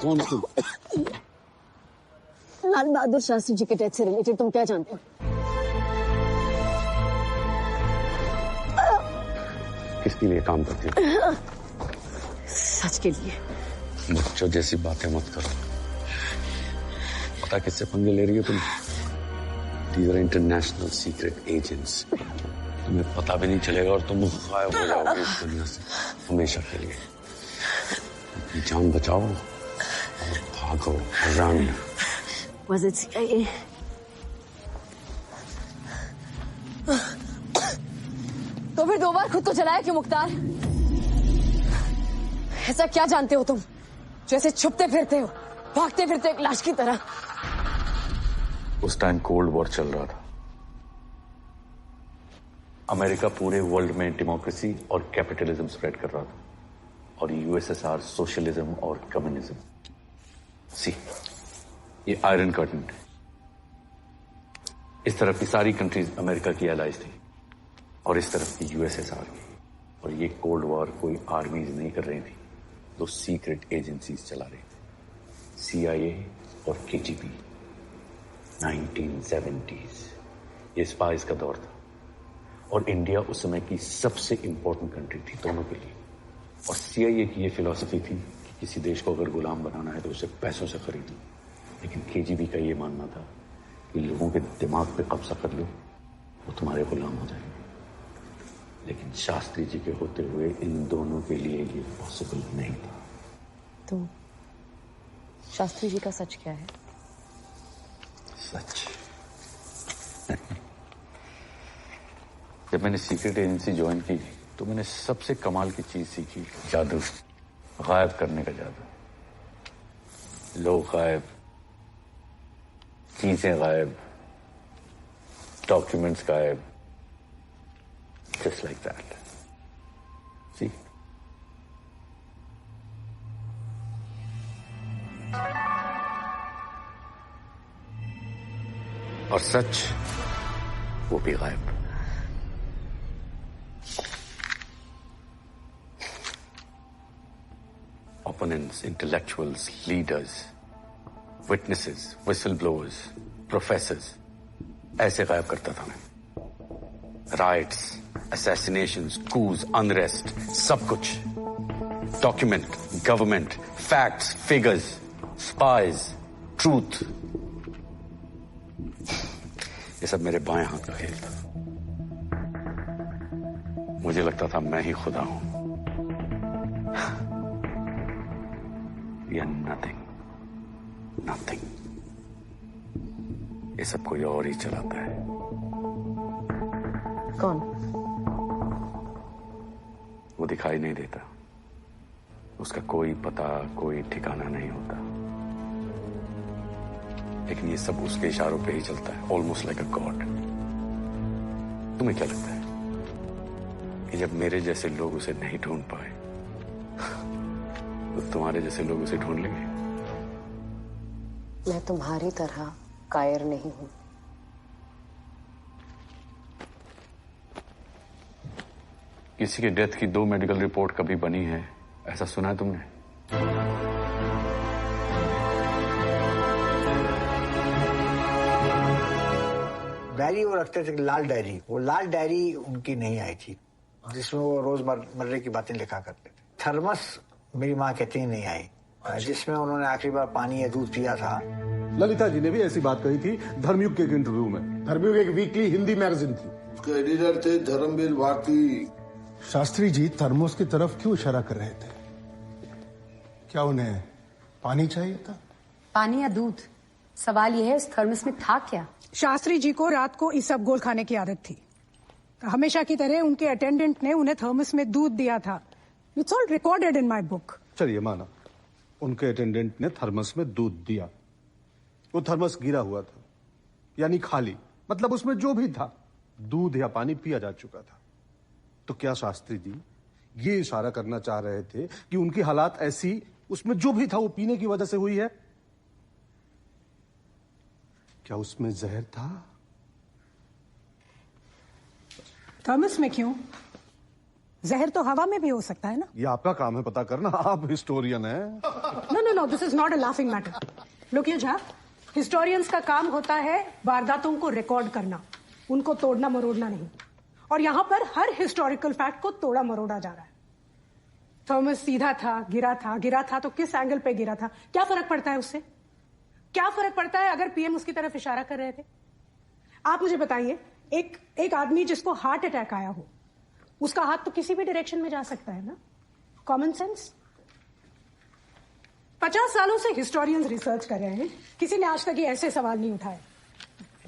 Speaker 14: कौन तुम?
Speaker 7: लाल बहादुर शास्त्री जी के डेथ से रिलेटेड तुम क्या जानते हो?
Speaker 21: किसके लिए काम करती हो?
Speaker 7: सच के लिए.
Speaker 21: बच्चों जैसी बातें मत करो. पता किससे पंगे ले रही हो तुम? These are international secret agents. तुम्हें पता भी नहीं चलेगा और तुम गायब हो जाओगे इस दुनिया से हमेशा के लिए. अपनी जान बचाओ और भागो. रन.
Speaker 7: Was it CIA? तो फिर 2 बार खुद तो जलाया क्यों मुख्तार? ऐसा क्या जानते हो तुम जो ऐसे छुपते फिरते हो, भागते फिरते एक लाश की तरह?
Speaker 21: उस टाइम कोल्ड वॉर चल रहा था. अमेरिका पूरे वर्ल्ड में डेमोक्रेसी और कैपिटलिज्म स्प्रेड कर रहा था और यूएसएसआर सोशलिज्म और कम्युनिज्म. सी, ये आयरन कर्टन है.
Speaker 9: इस तरफ की सारी कंट्रीज अमेरिका की एलाइज थी और इस तरफ की यूएसएसआर की। और ये कोल्ड वॉर कोई आर्मीज नहीं कर रही थी, दो सीक्रेट एजेंसीज चला रही थी, CIA और KGB। 1970s ये स्पाइस का दौर था और इंडिया उस समय की सबसे इंपॉर्टेंट कंट्री थी दोनों के लिए। और CIA की ये फिलॉसफी थी कि किसी देश को अगर गुलाम बनाना है तो उसे पैसों से खरीदो, लेकिन KGB का ये मानना था कि लोगों के दिमाग पे कब्जा कर लो, वो तुम्हारे गुलाम हो जाएंगे। लेकिन शास्त्री जी के होते हुए इन दोनों के लिए ये पॉसिबल नहीं था।
Speaker 7: तो शास्त्री जी का सच क्या है?
Speaker 9: सच जब मैंने सीक्रेट एजेंसी ज्वाइन की तो मैंने सबसे कमाल की चीज सीखी, जादू, गायब करने का जादू। लोग गायब, चीजें गायब, डॉक्यूमेंट्स गायब, just like that. See? और सच वो भी गायब। Opponents, intellectuals, leaders, witnesses, whistleblowers, professors, ऐसे गायब करता था मैं। Riots, assassinations, coups, unrest, सब कुछ। Document, government, facts, figures, spies, truth. ये सब मेरे बाएं हाथ का खेल था। मुझे लगता था मैं ही खुदा हूं। या nothing, nothing. ये सब कोई और ही चलाता है।
Speaker 7: कौन?
Speaker 9: वो दिखाई नहीं देता, उसका कोई पता, कोई ठिकाना नहीं होता, लेकिन ये सब उसके इशारों पे ही चलता है, ऑलमोस्ट लाइक अ गॉड। तुम्हें क्या लगता है कि जब मेरे जैसे लोग उसे नहीं ढूंढ पाए तो तुम्हारे जैसे लोग उसे ढूंढ लेंगे?
Speaker 7: मैं तुम्हारी तरह कायर नहीं हूं।
Speaker 9: किसी के डेथ की 2 मेडिकल रिपोर्ट कभी बनी है, ऐसा सुना है तुमने?
Speaker 5: डायरी वो रखते थे, लाल डायरी। वो लाल डायरी उनकी नहीं आई थी जिसमें वो रोजमर्रे की बातें लिखा करते थे। थर्मस मेरी माँ कहती नहीं आई, जिसमें उन्होंने आखिरी बार पानी या दूध पिया था।
Speaker 21: ललिता जी ने भी ऐसी बात कही थी धर्मयुग के एक इंटरव्यू में।
Speaker 4: धर्मयुग एक वीकली हिंदी मैगजीन थी,
Speaker 13: उसके एडिटर थे धर्मवीर भारती।
Speaker 17: शास्त्री जी थर्मोस की तरफ क्यों इशारा कर रहे थे? क्या उन्हें पानी चाहिए था?
Speaker 20: पानी या दूध? सवाल यह है उस थर्मस में था क्या?
Speaker 19: शास्त्री जी को रात को इसबगोल खाने की आदत थी। हमेशा की तरह उनके अटेंडेंट ने उन्हें थर्मस में दूध दिया था। It's all recorded in my book.
Speaker 21: चलिए माना, उनके अटेंडेंट ने थर्मस में दूध दिया। वो थर्मस गिरा हुआ था, यानी खाली, मतलब उसमें जो भी था दूध या पानी पिया जा चुका था। तो क्या शास्त्री जी ये इशारा करना चाह रहे थे कि उनकी हालात ऐसी, उसमें जो भी था वो पीने की वजह से हुई है? क्या उसमें जहर था?
Speaker 19: थर्मस में क्यों? जहर तो हवा में भी हो सकता है ना।
Speaker 21: ये आपका काम है पता करना, आप हिस्टोरियन हैं।
Speaker 19: No, this is not a laughing matter. Lokiya Jha, historians का काम होता है वारदातों को रिकॉर्ड करना, उनको तोड़ना मरोड़ना नहीं। और यहां पर हर हिस्टोरिकल फैक्ट को तोड़ा मरोड़ा जा रहा है। थॉमस सीधा था, गिरा था तो किस एंगल पे गिरा था, क्या फर्क पड़ता है उससे? क्या फर्क पड़ता है अगर पीएम उसकी तरफ इशारा कर रहे थे? आप मुझे बताइए, एक आदमी जिसको हार्ट अटैक आया हो, उसका हाथ तो किसी भी डायरेक्शन में जा सकता है ना। Common sense. 50 सालों से हिस्टोरियंस रिसर्च कर रहे हैं, किसी ने आज तक ये ऐसे सवाल नहीं उठाए,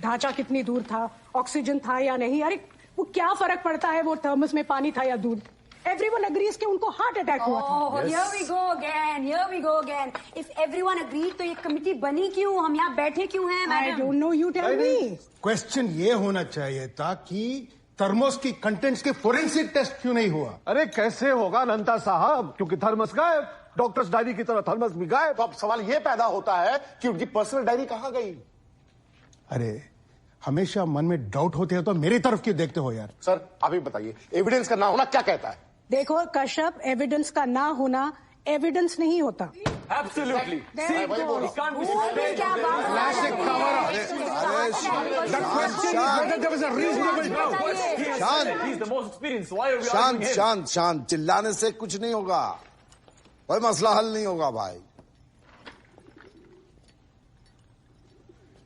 Speaker 19: ढांचा कितनी दूर था, ऑक्सीजन था या नहीं। अरे वो क्या फर्क पड़ता है वो थर्मस में पानी था या दूध? Everyone agrees कि उनको हार्ट अटैक हुआ था।
Speaker 20: Here we go again. If everyone agreed, तो ये कमेटी बनी क्यों? हम यहाँ बैठे क्यों हैं?
Speaker 19: I don't know, you tell me.
Speaker 17: Question ये होना चाहिए था कि थर्मोस की कंटेंट्स के फोरेंसिक टेस्ट क्यों नहीं हुआ?
Speaker 21: अरे कैसे होगा अनंता साहब, क्योंकि थर्मस गायब, डॉक्टर्स डायरी की तरह थर्मस भी गायब।
Speaker 4: तो अब सवाल ये पैदा होता है कि उनकी पर्सनल डायरी कहां गई?
Speaker 17: अरे हमेशा मन में डाउट होते हैं तो मेरी तरफ क्यों देखते हो यार?
Speaker 4: सर आप ही बताइए, एविडेंस का ना होना क्या कहता है?
Speaker 19: देखो कश्यप, एविडेंस का ना होना एविडेंस नहीं होता।
Speaker 22: Absolutely.
Speaker 13: शांत, चिल्लाने से कुछ नहीं होगा, कोई मसला हल नहीं होगा भाई।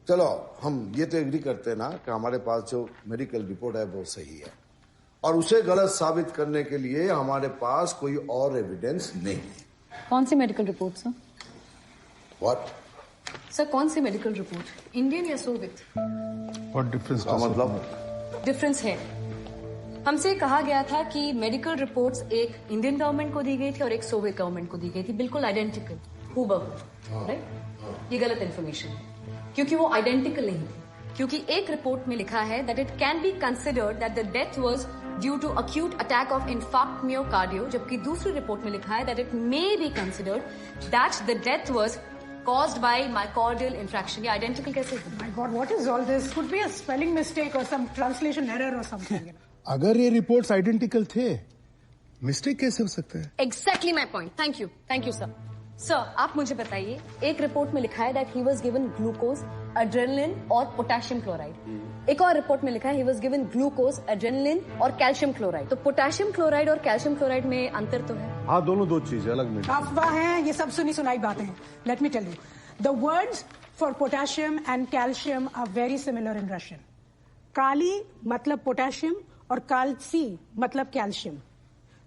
Speaker 13: चलो हम ये तो एग्री करते हैं ना कि हमारे पास जो मेडिकल रिपोर्ट है वो सही है, और उसे गलत साबित करने के लिए हमारे पास कोई और एविडेंस नहीं है।
Speaker 6: कौन सी medical report sir?
Speaker 13: What?
Speaker 6: Sir कौन सी मेडिकल रिपोर्ट, इंडियन या सोवियत?
Speaker 17: What difference?
Speaker 13: मतलब
Speaker 6: डिफरेंस है, हमसे कहा गया था कि मेडिकल रिपोर्ट्स एक इंडियन गवर्नमेंट को दी गई थी और एक सोवियत गवर्नमेंट को दी गई थी, बिल्कुल आइडेंटिकल, हूबहू, राइट? ये गलत इन्फॉर्मेशन है क्योंकि वो आइडेंटिकल नहीं थी। क्योंकि एक रिपोर्ट में लिखा है that it can be considered that the death was due to acute attack of infarct myocardio, जबकि दूसरी रिपोर्ट में लिखा है that it may be considered that the death was caused by myocardial infarction. ये identical कैसे है?
Speaker 19: My God, what is all this? Could be a spelling mistake or some translation error or something.
Speaker 17: अगर ये reports identical थे, mistake कैसे हो सकता है?
Speaker 6: Exactly my point. Thank you, sir. Sir आप मुझे बताइए, एक रिपोर्ट में लिखा है that he was given glucose, adrenaline और पोटेशियम क्लोराइड। एक और रिपोर्ट में लिखा है he was given glucose, adrenaline और कैल्शियम क्लोराइड। तो पोटेशियम क्लोराइड और कैल्शियम क्लोराइड में अंतर तो है?
Speaker 21: हाँ, दोनों दो चीजें अलग में।
Speaker 19: अफवाह हैं, ये सब सुनी सुनाई बातें हैं। Let me tell you, the words for potassium and calcium are very similar in Russian. काली मतलब पोटेशियम और काल्सी मतलब कैल्शियम।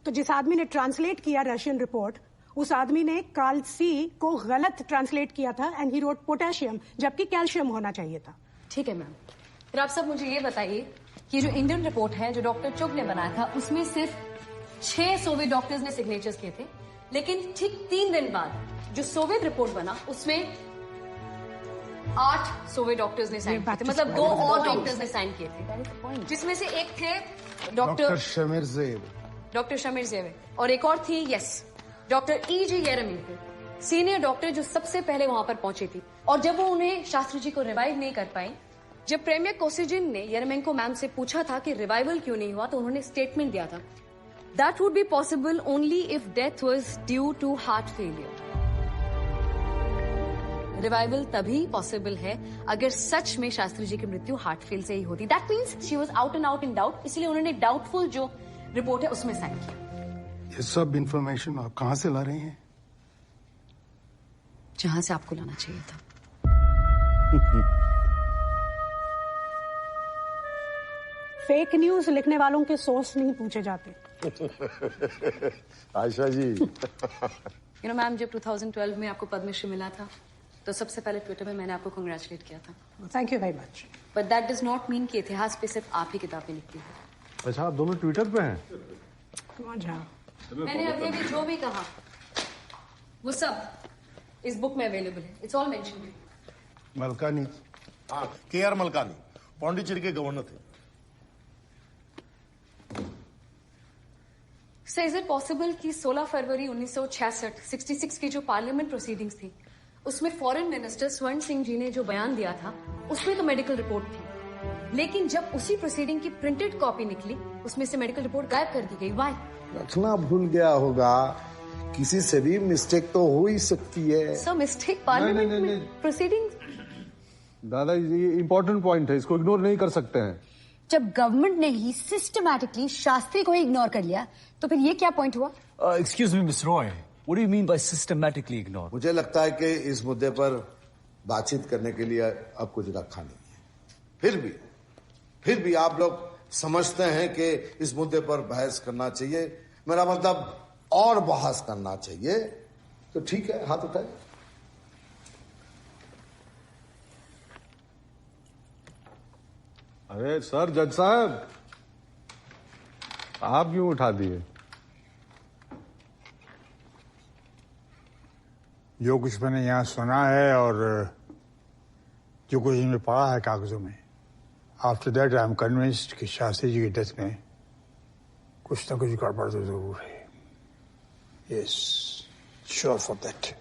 Speaker 19: तो जिस आदमी ने ट्रांसलेट किया रशियन रिपोर्ट, उस आदमी ने काल्सी को गलत ट्रांसलेट किया था एंड ही रोट पोटेशियम, जबकि कैल्शियम होना चाहिए था।
Speaker 6: ठीक है मैम, फिर आप सब मुझे ये बताइए कि जो इंडियन रिपोर्ट है जो डॉक्टर चुग ने बनाया था, उसमें सिर्फ 6 सोवियत डॉक्टर्स ने सिग्नेचर्स किए थे, लेकिन ठीक 3 दिन बाद जो सोवियत रिपोर्ट बना उसमें 8 सोवियत डॉक्टर्स ने साइन किए थे, मतलब 2 और डॉक्टर्स ने साइन किए थे, जिसमें से एक थे डॉक्टर शमिरजेव और एक और थी डॉक्टर E.G. येरेमेंको, सीनियर डॉक्टर जो सबसे पहले वहां पर पहुंची थी। और जब वो उन्हें शास्त्री जी को रिवाइव नहीं कर पाई, जब प्रेमियर कोसिजिन ने येरेमेंको मैम से पूछा था कि रिवाइवल क्यों नहीं हुआ, तो उन्होंने स्टेटमेंट दिया था that would be possible only if death was due to heart failure. Revival तभी पॉसिबल है अगर सच में शास्त्री जी की मृत्यु हार्ट फेल से ही होती। That means she was out and out in doubt, इसलिए उन्होंने डाउटफुल जो रिपोर्ट है उसमें साइन किया।
Speaker 17: ये सब इंफॉर्मेशन आप कहां से ला रहे हैं?
Speaker 6: जहां से आपको लाना चाहिए था।
Speaker 19: फेक न्यूज लिखने वालों के सोर्स नहीं पूछे जाते।
Speaker 21: Asha ji,
Speaker 6: you know ma'am, जब 2012 में आपको पद्मश्री मिला था तो सबसे पहले ट्विटर में मैंने आपको कांग्रेचुलेट किया था।
Speaker 19: Thank you very much.
Speaker 6: But that does not mean कि इतिहास पे सिर्फ आप ही किताबें लिखती हैं।
Speaker 21: अच्छा, आप दोनों ट्विटर पे हैं?
Speaker 6: मैंने अभी जो भी कहा वो सब इस बुक में अवेलेबल है। It's all mentioned.
Speaker 4: मलकानी, हाँ, KR मलकानी पौंडीचेरी के गवर्नर थे।
Speaker 6: सर, इज इट पॉसिबल कि 16 फरवरी 1966 66 की जो पार्लियामेंट प्रोसीडिंग्स थी, उसमें फॉरेन मिनिस्टर स्वर्ण सिंह जी ने जो बयान दिया था उसमें तो मेडिकल रिपोर्ट थी, लेकिन जब उसी प्रोसीडिंग की प्रिंटेड कॉपी निकली उसमें से मेडिकल रिपोर्ट गायब कर दी गई। व्हाई?
Speaker 13: रखना भूल गया होगा, किसी से भी मिस्टेक तो हो ही सकती है।
Speaker 6: सर, मिस्टेक पार्लियामेंट में प्रोसीडिंग।
Speaker 21: दादा, ये इंपॉर्टेंट पॉइंट है, इसको इग्नोर नहीं कर सकते हैं।
Speaker 20: जब गवर्नमेंट ने ही सिस्टमैटिकली शास्त्री को ही इग्नोर कर लिया, तो फिर ये क्या पॉइंट हुआ?
Speaker 22: Excuse me miss Roy, what do you mean by systematically ignore?
Speaker 13: मुझे लगता है कि इस मुद्दे पर बातचीत करने के लिए अब कुछ रखा नहीं है। फिर भी आप लोग समझते हैं कि इस मुद्दे पर बहस करना चाहिए, मेरा मतलब और बहस करना चाहिए, तो ठीक है, हाथ उठाए।
Speaker 21: अरे सर, जज साहब, आप क्यों उठा दिए?
Speaker 10: जो कुछ मैंने यहाँ सुना है और जो कुछ इनमें पढ़ा है कागजों में, after that I am convinced कि शास्त्री जी की डेथ में कुछ न कुछ गड़बड़ तो जरूर है। Yes, sure for that.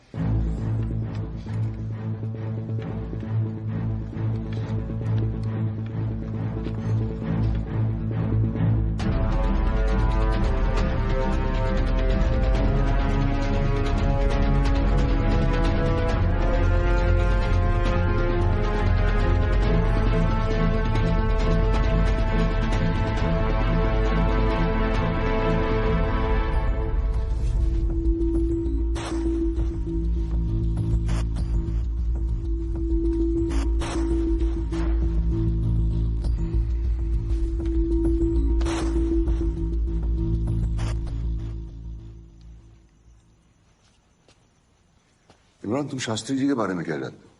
Speaker 14: Imran, तुम शास्त्री जी के बारे में क्या जानते हो?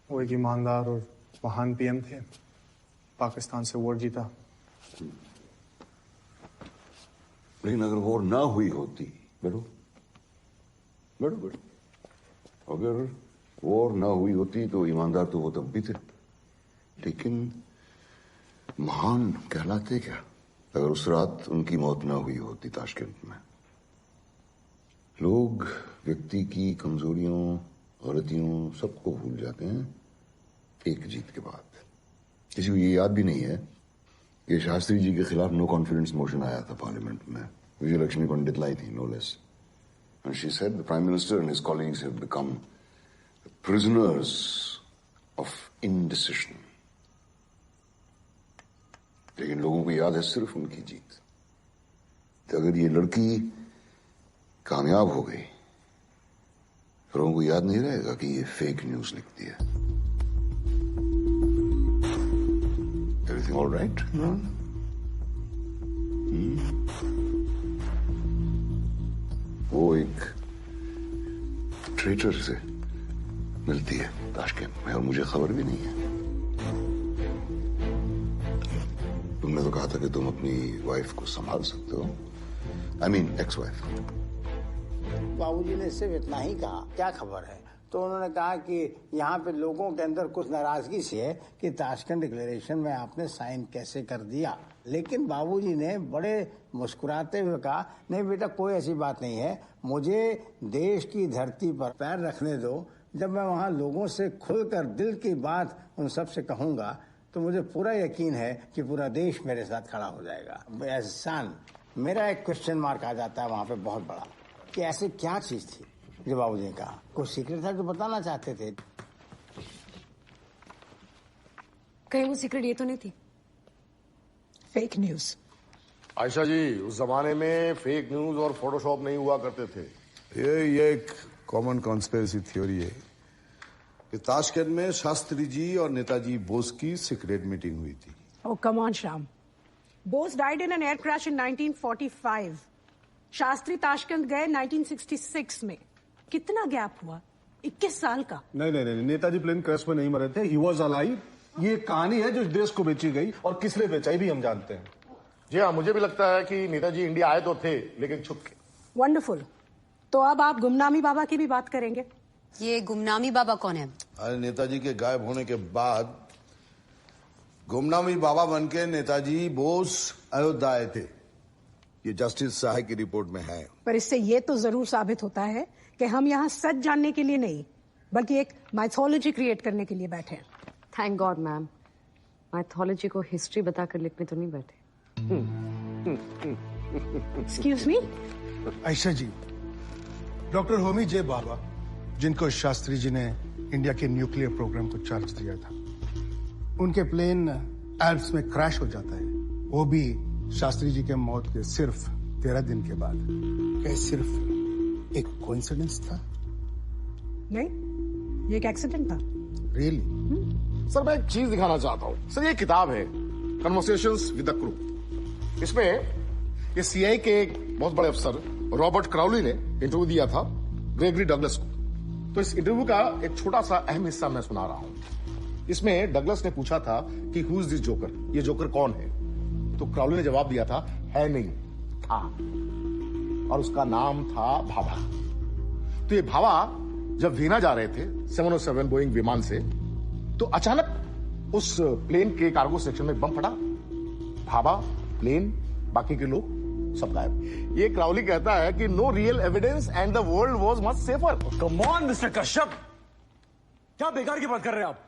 Speaker 3: वो एक ईमानदार और महान पीएम थे, पाकिस्तान से वोट जीता।
Speaker 14: लेकिन अगर वॉर ना हुई होती, बैठो बैठो बैठो, अगर वॉर ना हुई होती तो ईमानदार तो वो तब भी थे, लेकिन महान कहलाते क्या अगर उस रात उनकी मौत ना हुई होती ताशकंद में? लोग व्यक्ति की कमजोरियों, गलतियों सबको भूल जाते हैं एक जीत के बाद। किसी को ये याद भी नहीं है कि शास्त्री जी के खिलाफ नो कॉन्फिडेंस मोशन आया था पार्लियामेंट में। विजयलक्ष्मी पंडित लाई थी, no less. And she said the prime minister and his colleagues have become prisoners of indecision. लेकिन लोगों को याद है सिर्फ उनकी जीत। तो अगर ये लड़की कामयाब हो गई, लोगों को याद नहीं रहेगा कि ये फेक न्यूज लिखती है। Everything all right? वो एक ट्रेटर से मिलती है ताशकंद में और मुझे खबर भी नहीं है। तुमने तो कहा था कि तुम अपनी वाइफ को संभाल सकते हो, आई मीन एक्स वाइफ।
Speaker 5: बाबूजी ने सिर्फ इतना ही कहा, क्या खबर है? तो उन्होंने कहा कि यहाँ पे लोगों के अंदर कुछ नाराजगी सी है कि ताशकंद डिक्लेरेशन में आपने साइन कैसे कर दिया। लेकिन बाबूजी ने बड़े मुस्कुराते हुए कहा, नहीं बेटा कोई ऐसी बात नहीं है, मुझे देश की धरती पर पैर रखने दो। जब मैं वहाँ लोगों से खुलकर दिल की बात उन सब से कहूँगा तो मुझे पूरा यकीन है कि पूरा देश मेरे साथ खड़ा हो जाएगा। एहसान, मेरा एक क्वेश्चन मार्क आ जाता है वहाँ पे बहुत बड़ा, कि ऐसी क्या चीज थी जो बाबूजी ने कहा? कुछ सीक्रेट था जो बताना चाहते थे?
Speaker 7: कहीं वो सीक्रेट ये तो नहीं थी?
Speaker 19: Fake news.
Speaker 4: आयशा जी, उस जमाने में फेक न्यूज और फोटोशॉप नहीं हुआ करते थे।
Speaker 13: ये एक कॉमन कॉन्स्पिरेसी थ्योरी है कि ताशकंद में शास्त्री जी और नेताजी बोस की सीक्रेट मीटिंग हुई थी।
Speaker 19: Oh, come on, Sham. Bose died in an air crash in 1945. Shastri Tashkent गए 1966 में। कितना गैप हुआ? 21 साल का।
Speaker 21: नहीं, नेताजी प्लेन क्रैश में नहीं मरे थे, ही वॉज अलाइव। ये कहानी है जो देश को बेची गई और किसने बेचाई भी हम जानते हैं।
Speaker 4: जी हाँ, मुझे भी लगता है कि नेताजी इंडिया आए तो थे लेकिन छुप के।
Speaker 19: वंडरफुल। तो अब आप गुमनामी बाबा की भी बात करेंगे।
Speaker 20: ये गुमनामी बाबा कौन है?
Speaker 13: अरे नेताजी के गायब होने के बाद गुमनामी बाबा बनके नेताजी बोस अयोध्या आए थे। ये जस्टिस शाह की रिपोर्ट में है।
Speaker 19: पर इससे ये तो जरूर साबित होता है कि हम यहाँ सच जानने के लिए नहीं, बल्कि एक माइथोलॉजी क्रिएट करने के लिए बैठे हैं।
Speaker 7: थैंक गॉड मैम, माइथोलॉजी को हिस्ट्री बताकर लिखने तो नहीं बैठे।
Speaker 19: Excuse me?
Speaker 17: Ayesha ji, doctor Homi J Bhabha, जिनको शास्त्री जी ने इंडिया के न्यूक्लियर प्रोग्राम को चार्ज दिया था, उनके प्लेन एल्प्स में क्रैश हो जाता है, वो भी शास्त्री जी के मौत के सिर्फ 13 दिन के बाद। क्या सिर्फ एक कोइंसिडेंस था?
Speaker 19: नहीं, ये एक एक्सीडेंट था।
Speaker 17: रियली?
Speaker 4: सर, मैं एक चीज दिखाना चाहता हूँ। सर, ये किताब है कन्वर्सेशंस विद द क्रू। इसमें ये सीआईए के एक बहुत बड़े अफसर रॉबर्ट क्राउली ने इंटरव्यू दिया था ग्रेगरी डगलस को। तो इस इंटरव्यू का एक छोटा सा अहम हिस्सा मैं सुना रहा हूँ। इसमें डगलस ने पूछा था कि हु इज दिस जोकर, ये जोकर कौन है? तो क्राउली ने जवाब दिया था, है नहीं, था, और उसका नाम था भाभा। तो ये भाभा जब वीना जा रहे थे 707 बोइंग विमान से, तो अचानक उस प्लेन के कार्गो सेक्शन में बम फटा। भाभा, प्लेन, बाकी के लोग सब गायब। ये क्राउली कहता है कि no real evidence and the world was much safer.
Speaker 22: Come on mister Kashyap, क्या बेकार की बात कर रहे हैं आप?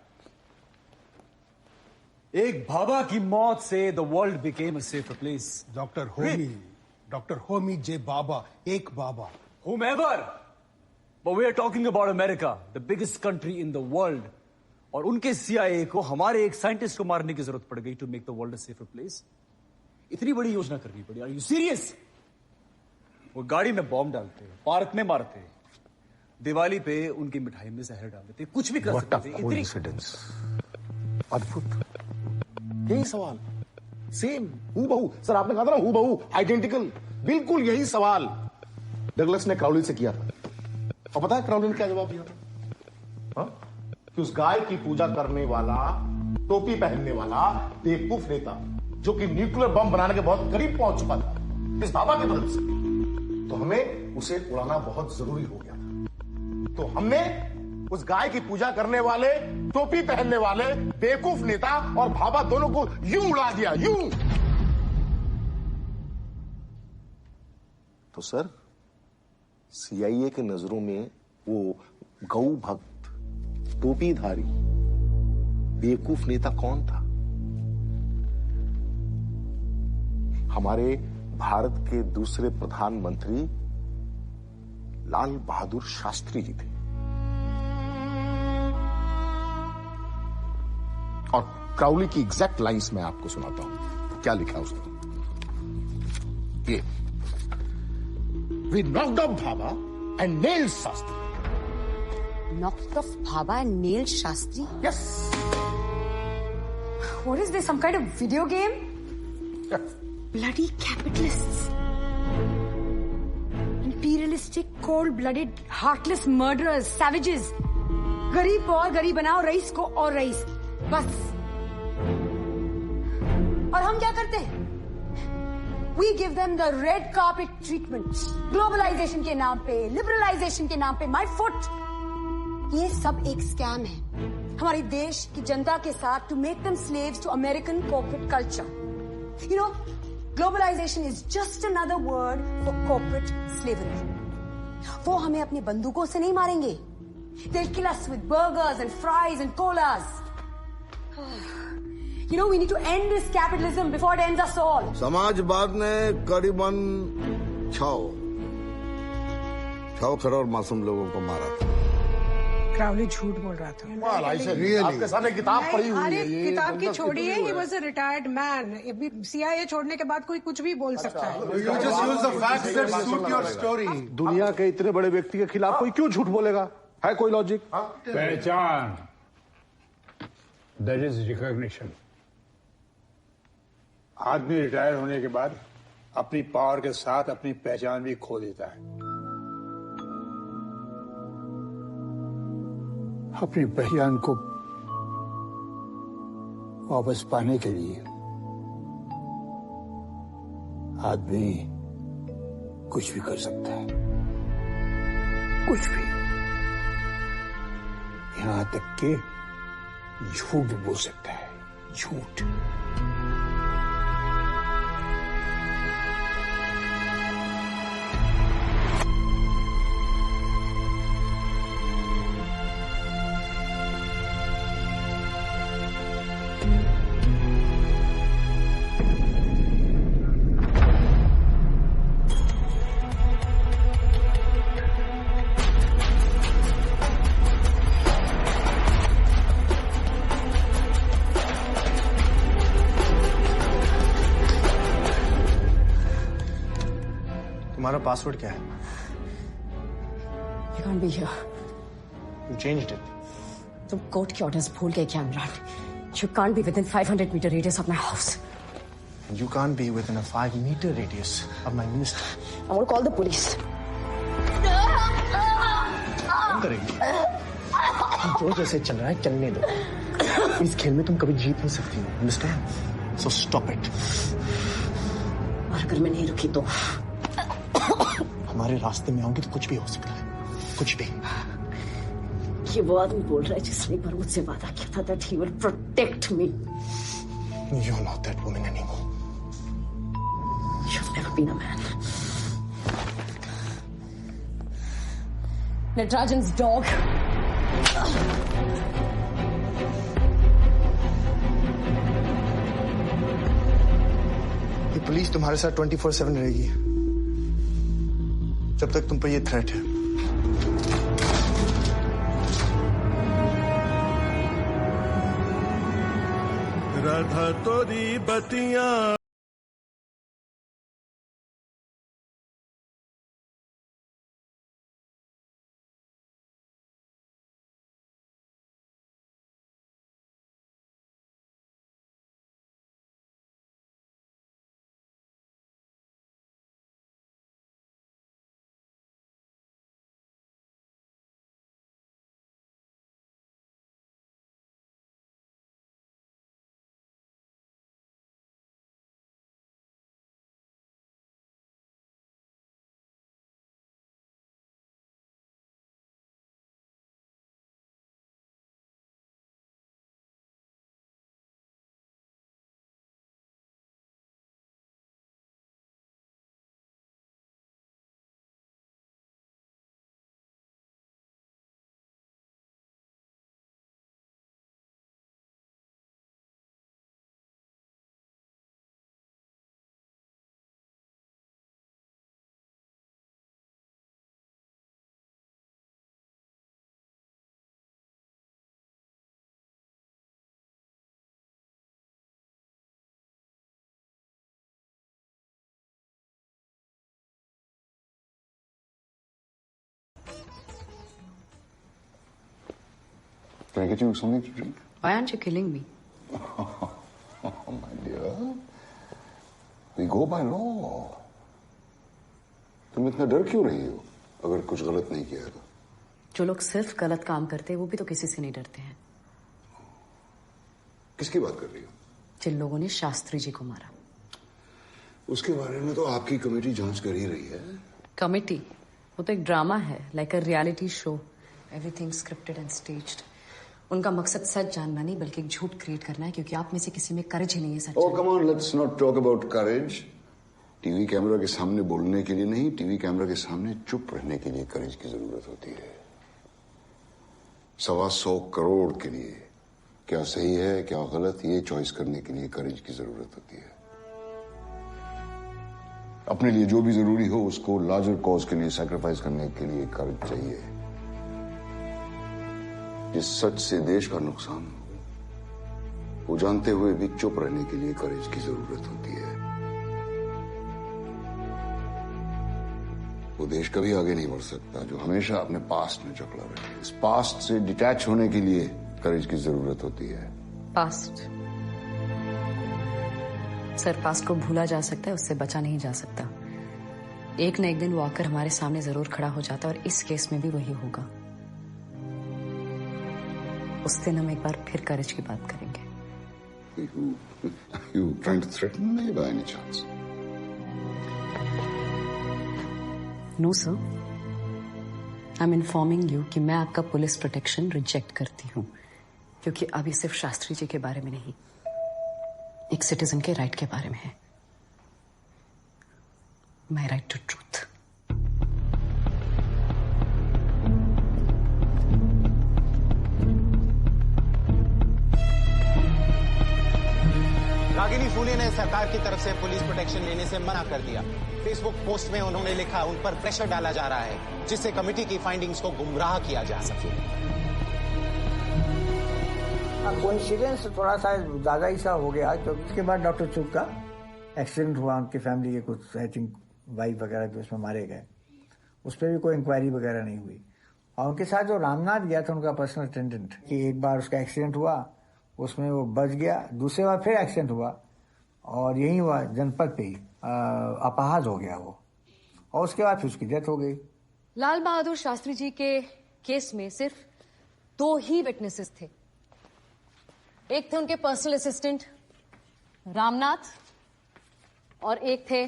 Speaker 22: एक भाभा की मौत से the world became a safer place.
Speaker 17: Doctor Homi J Bhabha, एक बाबा।
Speaker 22: Whomever, but we are talking about America, the biggest country in the world. और उनके CIA को हमारे एक साइंटिस्ट को मारने की जरूरत पड़ गई to make the world a safer place. इतनी बड़ी योजना करनी पड़ी। Are you serious? वो गाड़ी में बॉम्ब डालते, पार्क में मारते, दिवाली पे उनकी मिठाई में जहर डाल देते, कुछ भी कर सकते थे।
Speaker 17: कोइंसिडेंस, अद्भुत।
Speaker 4: यही सवाल, सेम, हूबहू। सर, आपने कहा था ना हूबहू, आइडेंटिकल, बिल्कुल यही सवाल डगलस ने क्राउली से किया था। और पता है क्राउली ने क्या जवाब दिया था? हाँ? कि उस गाय की पूजा करने वाला, टोपी पहनने वाला बेवकूफ नेता जो कि न्यूक्लियर बम बनाने के बहुत करीब पहुंच चुका था इस बाबा की मदद से, तो हमें उसे उड़ाना बहुत जरूरी हो गया था। तो हमने उस गाय की पूजा करने वाले, टोपी पहनने वाले बेवकूफ नेता और भाभा दोनों को यूं उड़ा दिया, यूं।
Speaker 11: तो सर, सीआईए के नजरों में वो गौ भक्त, टोपीधारी, बेवकूफ नेता कौन था? हमारे भारत के दूसरे प्रधानमंत्री लाल बहादुर शास्त्री जी थे।
Speaker 4: और क्राउली की एग्जैक्ट लाइंस मैं आपको सुनाता हूं, क्या लिखा उसने। ये We knocked off Bhabha and nailed Shastri.
Speaker 20: Knocked off Bhabha and nailed Shastri?
Speaker 4: Yes.
Speaker 20: What is this? Some kind of video game? Bloody capitalists. Imperialistic, cold-blooded, heartless murderers, savages. गरीब को और गरीब बनाओ, रईस को और रईस. बस. और हम क्या करते हैं? We give them the red carpet treatment. Globalization के नाम पे, liberalization के नाम पे, my foot. ये सब एक स्कैम है हमारे देश की जनता के साथ to make them slaves to American corporate culture. You know, globalization is just another word for corporate slavery. वो हमें अपनी बंदूकों से नहीं मारेंगे. They'll kill us with burgers and fries and colas. You know, we need to end this capitalism before it ends us all.
Speaker 13: समाजवाद ने करीबन 6 करोड़ मासूम लोगों को मारा था।
Speaker 19: क्राउली झूठ बोल रहा था।
Speaker 4: आपके सामने किताब पढ़ी हुई
Speaker 19: अरे
Speaker 4: है।
Speaker 19: किताब की छोड़िए, he was a retired man. CIA छोड़ने के बाद कोई कुछ भी बोल सकता है।
Speaker 17: You just use the facts that suit your story.
Speaker 21: दुनिया के इतने बड़े व्यक्ति के खिलाफ कोई क्यों झूठ बोलेगा? है कोई लॉजिक?
Speaker 10: पहचान, that is recognition. आदमी रिटायर होने के बाद अपनी पावर के साथ अपनी पहचान भी खो देता है। अपनी पहचान को वापस पाने के लिए आदमी कुछ भी कर सकता है, कुछ भी, यहां तक कि झूठ भी बोल सकता है, झूठ।
Speaker 15: तुम्हारा पासवर्ड क्या है?
Speaker 7: You can't be here.
Speaker 15: You changed it.
Speaker 7: तुम कोर्ट के ऑर्डर्स भूल गए क्या Imran? You can't be within 500 meter radius of my house.
Speaker 15: You can't be within a 5-meter radius of my minister.
Speaker 7: I'm going to call the police.
Speaker 15: कौन करेगी? जो जैसे चल रहा है चलने दो. इस खेल में तुम कभी जीत नहीं सकती हो. Understand? So stop it.
Speaker 7: और अगर मैं नहीं रुकी तो
Speaker 15: हमारे रास्ते में आओगे तो कुछ भी हो सकता है, कुछ भी।
Speaker 7: ये वो आदमी बोल रहा है जिसने एक बार मुझसे वादा किया था that he will protect me.
Speaker 15: You're not that woman anymore.
Speaker 7: You've never been a man. Natarajan's dog.
Speaker 15: ये पुलिस तुम्हारे साथ 24/7 रहेगी जब तक तुम पे ये थ्रेट है।
Speaker 23: राधा तोरी बतिया
Speaker 14: Can I get you something to drink?
Speaker 20: Why aren't you killing me?
Speaker 14: Oh, my dear. We go by law. तुम इतना डर क्यों रही हो अगर कुछ गलत नहीं किया तो?
Speaker 20: जो लोग सिर्फ गलत काम करते हैं वो भी तो किसी से नहीं डरते हैं।
Speaker 14: किसकी बात कर रही हो?
Speaker 20: जिन लोगों ने शास्त्री जी को मारा।
Speaker 14: उसके बारे में तो आपकी कमेटी जांच कर ही रही है।
Speaker 20: कमेटी? वो तो एक ड्रामा है, like a reality show. Everything scripted and staged. उनका मकसद सच जानना नहीं बल्कि एक झूठ क्रिएट करना है, क्योंकि आप में से किसी में करेज ही नहीं है सच।
Speaker 14: Oh, come on, let's not talk about courage. TV camera के सामने बोलने के लिए नहीं, टीवी कैमरा के सामने चुप रहने के लिए करेज की जरूरत होती है। 125 करोड़ के लिए क्या सही है क्या गलत ये चॉइस करने के लिए करेज की जरूरत होती है। अपने लिए जो भी जरूरी हो उसको लार्जर कॉज के लिए सैक्रिफाइस करने के लिए करेज चाहिए। जिस सच से देश का नुकसान हो वो जानते हुए भी चुप रहने के लिए करेज की जरूरत होती है। वो देश कभी आगे नहीं बढ़ सकता जो हमेशा अपने पास्ट में जकड़ा रहे। इस पास्ट से डिटैच होने के लिए करेज की जरूरत होती है।
Speaker 20: पास्ट? सर, पास्ट को भूला जा सकता है, उससे बचा नहीं जा सकता। एक न एक दिन वो आकर हमारे सामने जरूर खड़ा हो जाता है और इस केस में भी वही होगा। उस दिन हम एक बार फिर करेज की बात करेंगे।
Speaker 14: You trying to threaten me by any chance?
Speaker 20: No sir, I am informing you कि मैं आपका पुलिस प्रोटेक्शन रिजेक्ट करती हूँ, क्योंकि अभी सिर्फ शास्त्री जी के बारे में नहीं, एक सिटीजन के राइट के बारे में है। My right to truth.
Speaker 12: Ragini Phule ने सरकार की तरफ से पुलिस प्रोटेक्शन लेने से मना कर दिया। फेसबुक पोस्ट में उन्होंने लिखा उन पर प्रेशर डाला जा रहा है जिससे कमेटी की फाइंडिंग्स को गुमराह किया जा सके।
Speaker 5: कोइंसिडेंस थोड़ा सा ज्यादा ही सा हो गया, क्योंकि उसके बाद डॉक्टर चुग का एक्सीडेंट हुआ, उनकी फैमिली के कुछ आई थिंक वाइफ वगैरह भी उसमें मारे गए, उस पर भी कोई इंक्वायरी वगैरह नहीं हुई। और उनके साथ जो रामनाथ गया था उनका पर्सनल अटेंडेंट, कि एक बार उसका एक्सीडेंट हुआ, उसमें वो बच गया, दूसरे बार फिर एक्सीडेंट हुआ और यही हुआ जनपद पे ही अपाहज हो गया वो, और उसके बाद फिर उसकी डेथ हो गई।
Speaker 7: लाल बहादुर शास्त्री जी के केस में सिर्फ 2 ही विटनेसेस थे। एक थे उनके पर्सनल असिस्टेंट रामनाथ और एक थे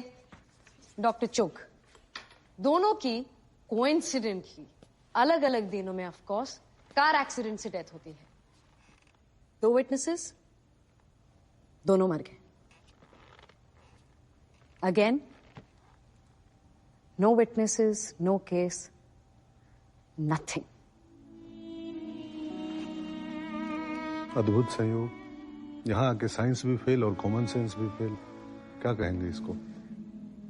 Speaker 7: डॉक्टर चुग। दोनों की कोइंसिडेंटली अलग अलग दिनों में ऑफ कोर्स कार एक्सीडेंट से डेथ होती है। 2 विटनेसेस, दोनों मर गए। Again, no witnesses, no case, nothing.
Speaker 21: अद्भुत संयोग, यहाँ आके साइंस भी फेल और कॉमन सेंस भी फेल। क्या कहेंगे इसको?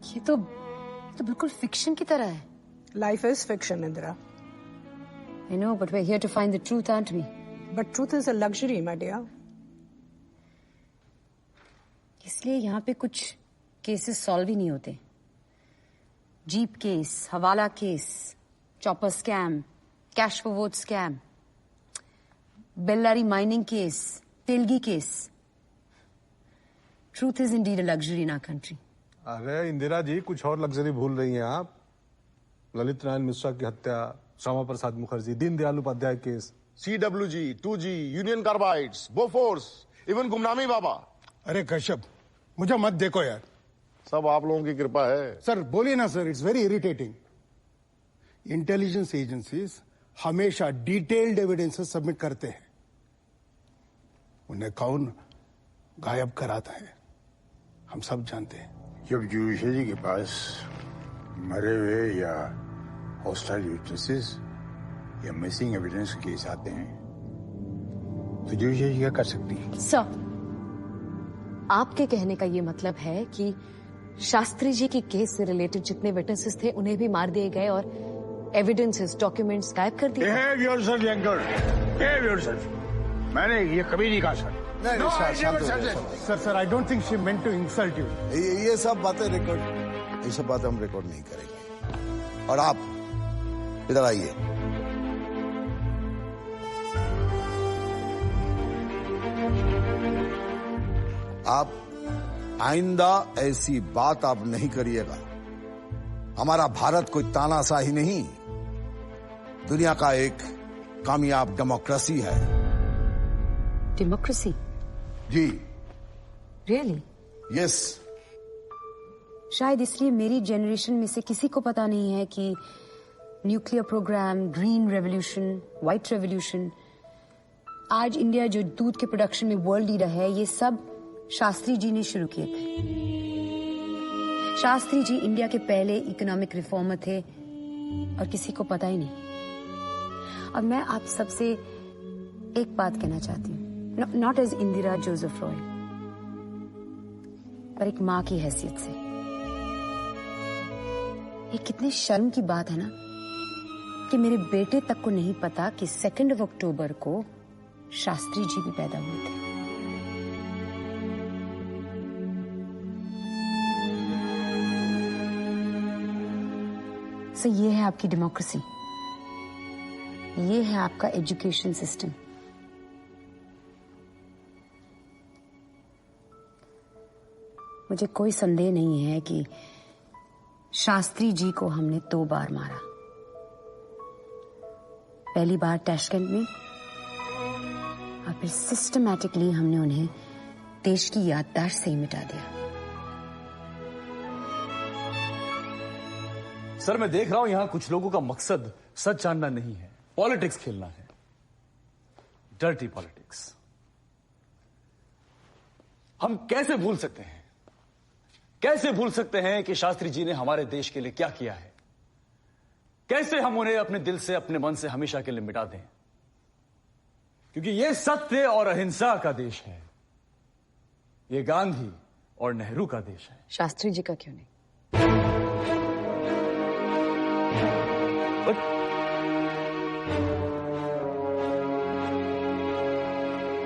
Speaker 20: ये तो बिल्कुल फिक्शन की तरह है।
Speaker 19: Life is fiction, Indira.
Speaker 20: I know, but we're here to find the truth, aren't we?
Speaker 19: But truth is a luxury, my dear.
Speaker 20: इसलिए यहाँ पे कुछ केसेस सॉल्व ही नहीं होते। जीप केस, हवाला case, chopper scam, cash for vote scam, Bellary mining case, Telgi case. Truth is indeed a luxury in our country.
Speaker 21: अरे इंदिरा जी, कुछ और लग्जरी भूल रही हैं आप। ललित नारायण मिश्रा की हत्या, Shyama Prasad Mukherjee, Deendayal Upadhyay case,
Speaker 4: CWG, 2G, Union Carbides, Bofors, even Gumnami Baba.
Speaker 17: अरे कश्यप, मुझे मत देखो यार।
Speaker 4: सब आप लोगों की कृपा है।
Speaker 17: सर बोलिए ना sir, it's very irritating. Intelligence agencies हमेशा डिटेल्ड एविडेंसेस सबमिट करते हैं, उन्हें कौन गायब कराता है हम सब जानते हैं।
Speaker 10: जब जुडिशरी के पास मरे हुए या हॉस्टाइल विटनेसेस या मिसिंग एविडेंस केस आते हैं तो जुडिशरी क्या कर सकती है?
Speaker 7: सर, आपके कहने का ये मतलब है कि शास्त्री जी की केस से रिलेटेड जितने विटनेसेस थे उन्हें भी मार दिए गए और एविडेंसेस, डॉक्यूमेंट्स गायब कर दिए।
Speaker 10: Behave yourself, youngster. Behave yourself. मैंने ये कभी नहीं कहा sir.
Speaker 17: Sir I don't think she meant to insult you.
Speaker 13: ये सब बातें रिकॉर्ड, ये सब बातें हम रिकॉर्ड नहीं करेंगे। और आप इधर आइए। आप आइंदा ऐसी बात आप नहीं करिएगा। हमारा भारत कोई तानाशाही नहीं, दुनिया का एक कामयाब डेमोक्रेसी है।
Speaker 20: डेमोक्रेसी?
Speaker 13: जी।
Speaker 20: रियली?
Speaker 13: यस।
Speaker 20: शायद इसलिए मेरी जनरेशन में से किसी को पता नहीं है कि nuclear programme, green revolution, white revolution, आज इंडिया जो दूध के प्रोडक्शन में वर्ल्ड लीडर है, ये सब शास्त्री जी ने शुरू किए थे। शास्त्री जी इंडिया के पहले इकोनॉमिक रिफॉर्मर थे और किसी को पता ही नहीं। और मैं आप सबसे एक बात कहना चाहती हूँ, नॉट एज इंदिरा जोसेफ रॉय, पर एक माँ की हैसियत से। ये कितनी शर्म की बात है ना कि मेरे बेटे तक को नहीं पता कि 2 अक्टूबर को शास्त्री जी भी पैदा हुए थे। ये है आपकी डेमोक्रेसी, ये है आपका एजुकेशन सिस्टम। मुझे कोई संदेह नहीं है कि शास्त्री जी को हमने 2 बार मारा। पहली बार टैशकेंट में और फिर सिस्टमैटिकली हमने उन्हें देश की याददाश्त से ही मिटा दिया।
Speaker 22: सर, मैं देख रहा हूं यहां कुछ लोगों का मकसद सच जानना नहीं है, पॉलिटिक्स खेलना है, डर्टी पॉलिटिक्स। हम कैसे भूल सकते हैं, कैसे भूल सकते हैं कि शास्त्री जी ने हमारे देश के लिए क्या किया है? कैसे हम उन्हें अपने दिल से, अपने मन से हमेशा के लिए मिटा दें? क्योंकि यह सत्य और अहिंसा का देश है, यह गांधी और नेहरू का देश है।
Speaker 7: शास्त्री जी का क्यों नहीं?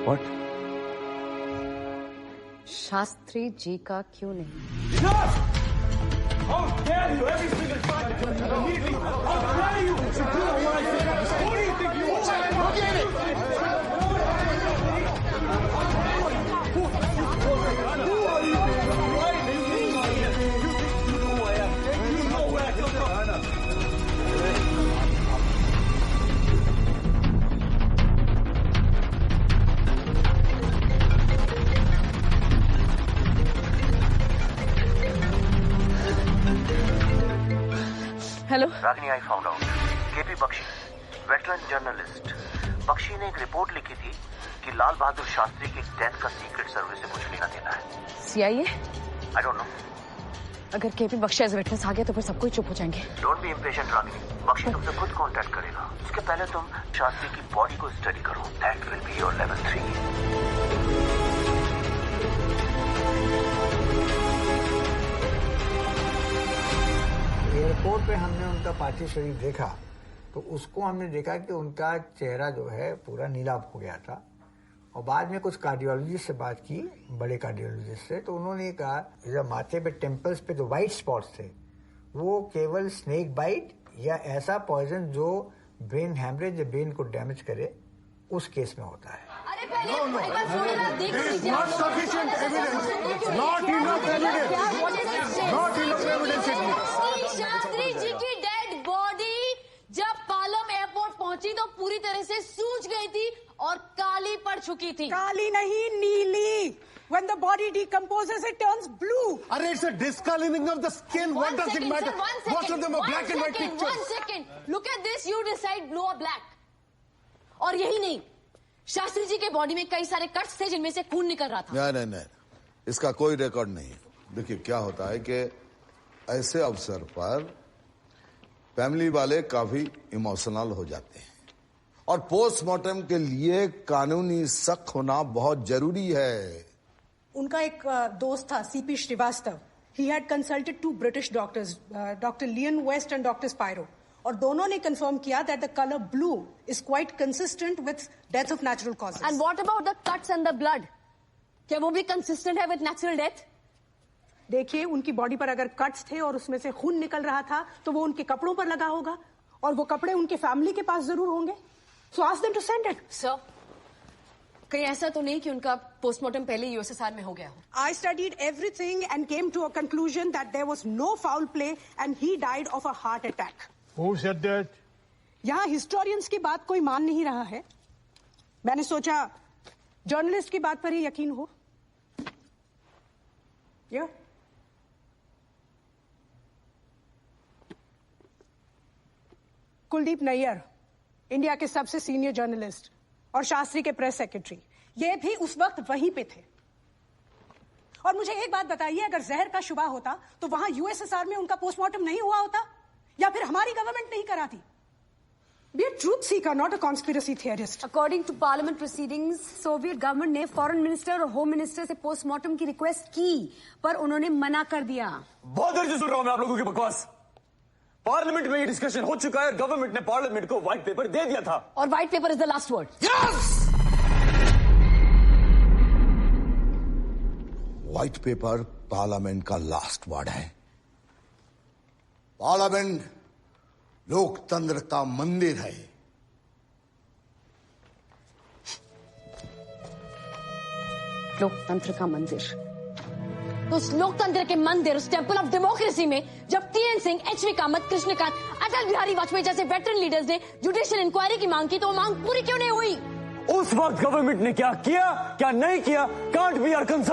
Speaker 22: What?
Speaker 7: शास्त्री जी का क्यों नहीं?
Speaker 22: How dare you! Every single time! How dare you! Who do you think you are?
Speaker 7: Hello
Speaker 9: Ragini, I found out. KP Bakshi, veteran journalist. Bakshi ने एक रिपोर्ट लिखी थी कि लाल बहादुर शास्त्री की डेथ का सीक्रेट सर्विस से कुछ लेना देना है।
Speaker 7: CIA?
Speaker 9: I don't know.
Speaker 7: अगर केपी बख्शी एज विटनेस आ गया तो फिर सबको ही चुप हो जाएंगे।
Speaker 9: Don't be impatient Ragini, Bakshi तुमसे खुद कांटेक्ट करेगा। उसके पहले तुम शास्त्री की बॉडी को स्टडी करो। That will be your level 3।
Speaker 5: Airport पे हमने उनका पार्थिव शरीर देखा तो उसको हमने देखा कि उनका चेहरा जो है पूरा नीला हो गया था। और बाद में कुछ कार्डियोलॉजिस्ट से बात की, बड़े कार्डियोलॉजिस्ट से, तो उन्होंने कहा जब माथे पे टेम्पल्स पे जो वाइट स्पॉट्स थे वो केवल स्नेक बाइट या ऐसा पॉइजन जो ब्रेन हैमरेज या ब्रेन को डैमेज करे उस केस में होता है।
Speaker 1: शास्त्री जी की डेड बॉडी जब पालम एयरपोर्ट पहुंची तो पूरी तरह से सूज गई थी और काली पड़ चुकी थी।
Speaker 19: काली नहीं, नीली। When the body decomposes, it turns blue.
Speaker 4: Arey, it's a discoloring of the skin. What does it matter? Most of them are black and white pictures.
Speaker 1: 1 second. Look at this. You decide blue or black. और यही नहीं, शास्त्री जी के body में कई सारे cuts थे जिनमें से खून निकल रहा था।
Speaker 13: नहीं, इसका कोई रिकॉर्ड नहीं। देखिए क्या होता है कि ऐसे अवसर पर फैमिली वाले काफी इमोशनल हो जाते हैं और पोस्टमार्टम के लिए कानूनी शक होना बहुत जरूरी है।
Speaker 19: उनका एक दोस्त था CP Srivastava. He had consulted 2 British doctors, doctor Leon West and doctor Spiro, और दोनों ने कंफर्म किया that the colour blue is quite consistent with death of natural causes.
Speaker 1: And what about the cuts and the blood? क्या वो भी consistent है with natural death?
Speaker 19: देखिए, उनकी बॉडी पर अगर कट्स थे और उसमें से खून निकल रहा था तो वो उनके कपड़ों पर लगा होगा और वो कपड़े उनके फैमिली के पास जरूर होंगे। So ask them to send it.
Speaker 1: Sir, कहीं ऐसा तो नहीं कि उनका पोस्टमार्टम पहले यूएसएसआर में हो गया हो?
Speaker 19: I studied everything and came to a conclusion that there was no foul play and he died of a heart attack.
Speaker 10: Who said that?
Speaker 19: यहाँ हिस्टोरियंस की बात कोई मान नहीं रहा है। मैंने सोचा जर्नलिस्ट की बात पर ही यकीन हो। Yeah. कुलदीप नैयर, इंडिया के सबसे सीनियर जर्नलिस्ट और शास्त्री के प्रेस सेक्रेटरी, ये भी उस वक्त वहीं पे थे। और मुझे एक बात बताइए, अगर जहर का शुबा होता तो वहां यूएसएसआर में उनका पोस्टमार्टम नहीं हुआ होता, या फिर हमारी गवर्नमेंट नहीं कराती? Be a truth seeker, not a conspiracy theorist.
Speaker 20: According to Parliament proceedings, Soviet government ने फॉरेन मिनिस्टर और होम मिनिस्टर से पोस्टमार्टम की रिक्वेस्ट की, पर उन्होंने मना कर दिया।
Speaker 22: बहुत देर से सुन रहा हूं मैं आप लोगों की बकवास। पार्लियामेंट में ये डिस्कशन हो चुका है, गवर्नमेंट ने पार्लियामेंट को व्हाइट पेपर दे दिया था।
Speaker 1: और white paper is the last word.
Speaker 13: Yes! White paper parliament का लास्ट वर्ड है। पार्लियामेंट लोकतंत्र का मंदिर है।
Speaker 1: लोकतंत्र का मंदिर, तो उस लोकतंत्र के मंदिर, उस टेंपल ऑफ डेमोक्रेसी में जब टीएन सिंह, एचवी कामत, कृष्णकांत, अटल बिहारी वाजपेयी जैसे वेटरन लीडर्स ने जुडिशियल इंक्वायरी की मांग की, तो वो मांग पूरी क्यों नहीं हुई?
Speaker 22: उस वक्त गवर्नमेंट ने क्या किया, क्या नहीं किया, कांट बी आवर कंसर्न।